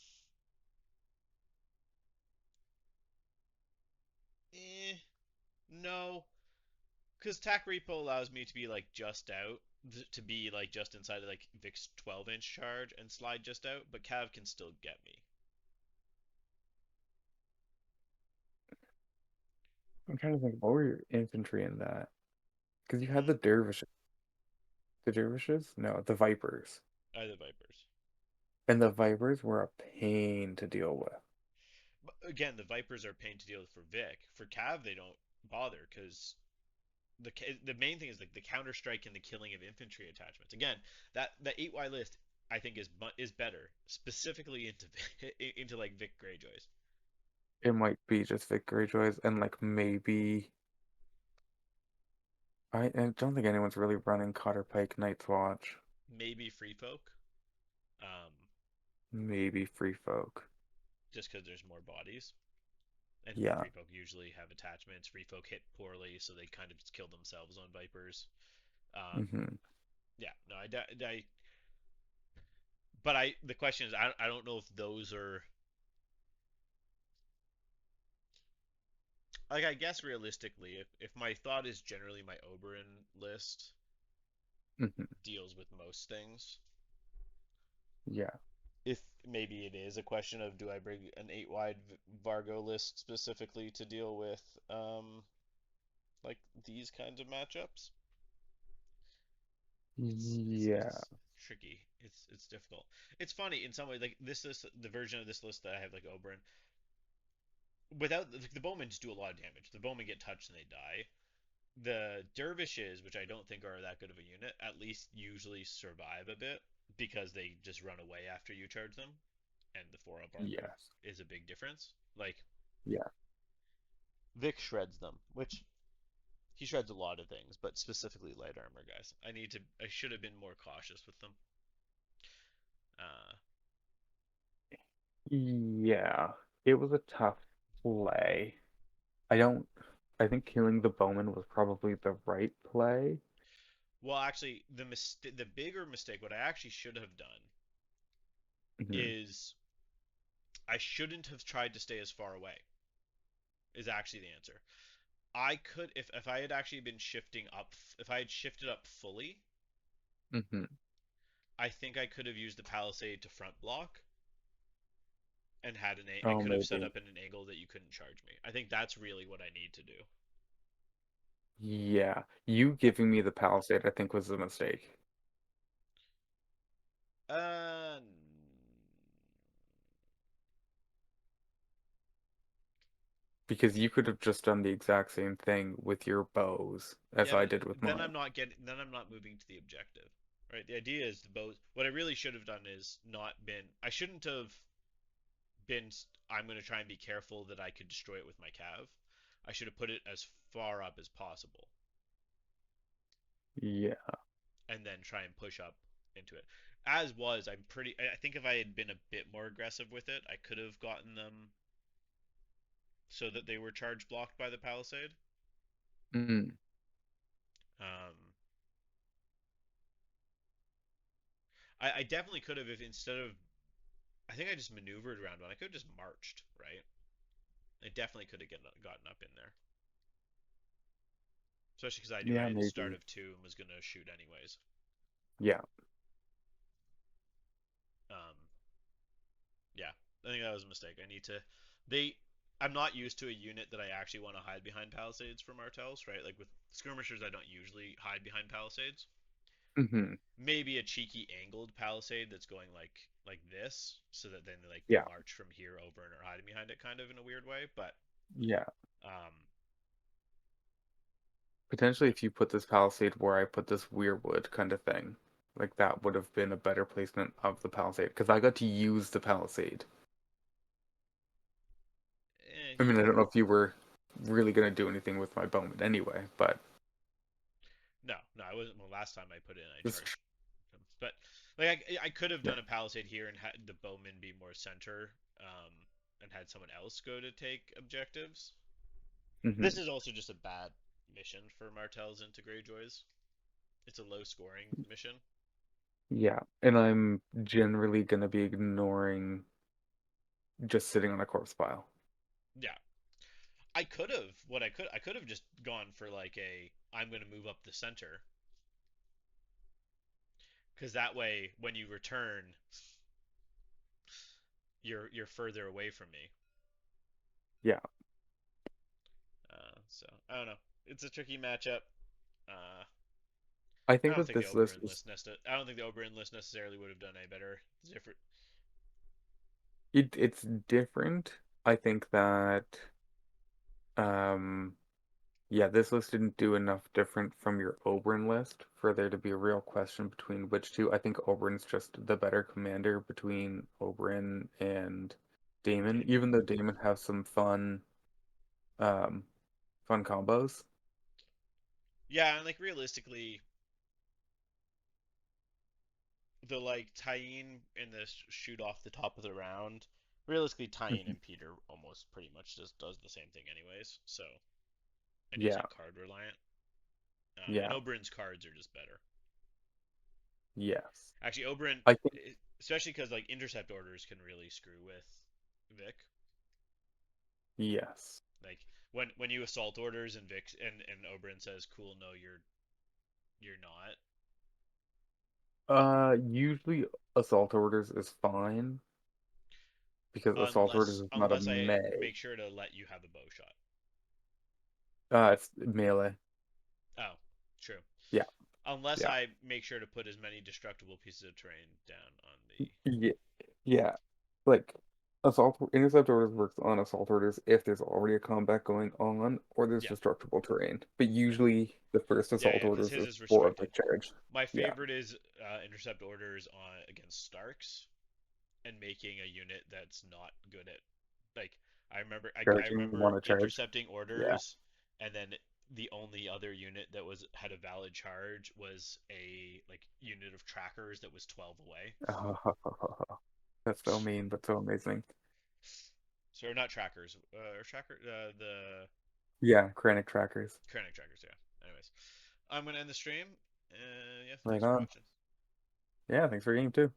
eh, no, because TAC repo allows me to be like just out, to be like just inside of like Vic's 12-inch charge and slide just out, but Cav can still get me. I'm trying to think, what were your infantry in that? Because you had Hmm? the dervishes. The dervishes? No, the vipers. The Vipers. And the vipers were a pain to deal with. But again, the Vipers are a pain to deal with for Vic. For Cav, they don't bother because the main thing is like the counter strike and the killing of infantry attachments. Again, that the 8 wide list I think is better specifically into into like Vic Greyjoys. It might be just Vic Greyjoys and like maybe I don't think anyone's really running Cotter Pike Night's Watch. Maybe Free Folk, um, Maybe Free Folk. just because there's more bodies. And Yeah. Free Folk usually have attachments. Free Folk hit poorly, so they kind of just kill themselves on Vipers. Um, Hmm. yeah, no, but the question is, I don't know if those are like, I guess realistically, if my thought is generally my Oberyn list Hmm. deals with most things, Yeah. if maybe it is a question of do I bring an 8 wide Vargo list specifically to deal with like these kinds of matchups? Yeah. It's tricky. It's difficult. It's funny in some way. Like this list, the version of this list that I have, like Oberyn, without the Bowmen just do a lot of damage. The Bowmen get touched and they die. the dervishes, which I don't think are that good of a unit, at least usually survive a bit because they just run away after you charge them, and the 4-up armor Yes. is a big difference. Like Yeah. Vic shreds them, which he shreds a lot of things, but specifically light armor guys. I should have been more cautious with them. Uh, Yeah. It was a tough play. I don't. I think killing the bowman was probably the right play. well, actually, the bigger mistake, what I actually should have done Hmm. is I shouldn't have tried to stay as far away. Is actually the answer. I could if I had actually been shifting up, if I had shifted up fully, Hmm. I think I could have used the palisade to front block and I Oh, could have set maybe. up in an angle that you couldn't charge me. I think that's really what I need to do. Yeah. You giving me the palisade, I think, was a mistake. Uh, Because you could have just done the exact same thing with your bows as yeah, I but did with mine. then I'm not moving to the objective. Right? The idea is the bows. What I really should have done is not been. I shouldn't have been. I'm going to try and be careful that I could destroy it with my cav. I should have put it as far up as possible Yeah. and then try and push up into it. As was, I'm pretty. I think if I had been a bit more aggressive with it, I could have gotten them so that they were charge blocked by the palisade. Mm. Um, I definitely could have if instead of I think I just maneuvered around one. I could have just marched, right? I definitely could have gotten up in there, especially because I knew I Yeah, had start maybe. of two and was gonna shoot anyways. Yeah. Um, yeah, I think that was a mistake. I need to. They. I'm not used to a unit that I actually want to hide behind palisades for Martells, right? Like with skirmishers, I don't usually hide behind palisades. Hmm. Maybe a cheeky angled palisade that's going like this, so that then like they Yeah. march from here over and are hiding behind it, kind of in a weird way. But Yeah. um, Potentially, if you put this palisade where I put this weirwood kind of thing, like that would have been a better placement of the palisade because I got to use the palisade. I mean, I yeah, don't know if you were really gonna do anything with my bowman anyway, but no, I wasn't. Well, last time I put it in, I just charged him, but like I could have yeah. done a palisade here and had the bowman be more center, and had someone else go to take objectives. Hmm. This is also just a bad mission for Martells into Greyjoys. It's a low scoring mission. Yeah, and I'm generally gonna be ignoring just sitting on a corpse pile. Yeah, I could have just gone for like a I'm going to move up the center because that way when you return you're further away from me. Yeah, So I don't know. It's a tricky matchup. Uh, I I think don't with think the this list Oberyn is list I don't think the Oberyn list necessarily would have done any better. It's different. it's different. I think that um yeah, this list didn't do enough different from your Oberyn list for there to be a real question between which two. I think Oberyn's just the better commander between Oberyn and Daemon, Damon. even though Daemon has some um fun combos. Yeah, and like realistically, the like Tyene in this shoot off the top of the round. Realistically, Tyene Mhm. and Petyr almost pretty much just does the same thing anyways. So and Yeah, isn't card reliant. And yeah, Oberyn's cards are just better. yes. Actually, Oberyn, I think especially because like intercept orders can really screw with Vic. yes. Like when you assault orders and Vic and Oberyn says, "Cool, no, you're not." Usually assault orders is fine because assault orders is not a Unless I melee. make sure to let you have a bow shot. It's melee. Oh, true. Yeah, Unless yeah, I make sure to put as many destructible pieces of terrain down on the. yeah, yeah. Like Intercept orders works on assault orders if there's already a combat going on or there's Yeah, destructible terrain. But yeah, usually the first yeah, assault yeah. Because orders his is is for a restricted. big charge. My Yeah. favorite is intercept orders on against Starks and making a unit that's not good at like I Charging remember one a charge. intercepting Yeah. orders and then the only other unit that was had a valid charge was a like unit of trackers that was 12 away. That's so mean, but so amazing. So not trackers, or tracker the Yeah, Krennic trackers. Krennic trackers, yeah. Anyways, I'm gonna end the stream. Yeah, Right thanks for on. watching. Yeah, thanks for game too.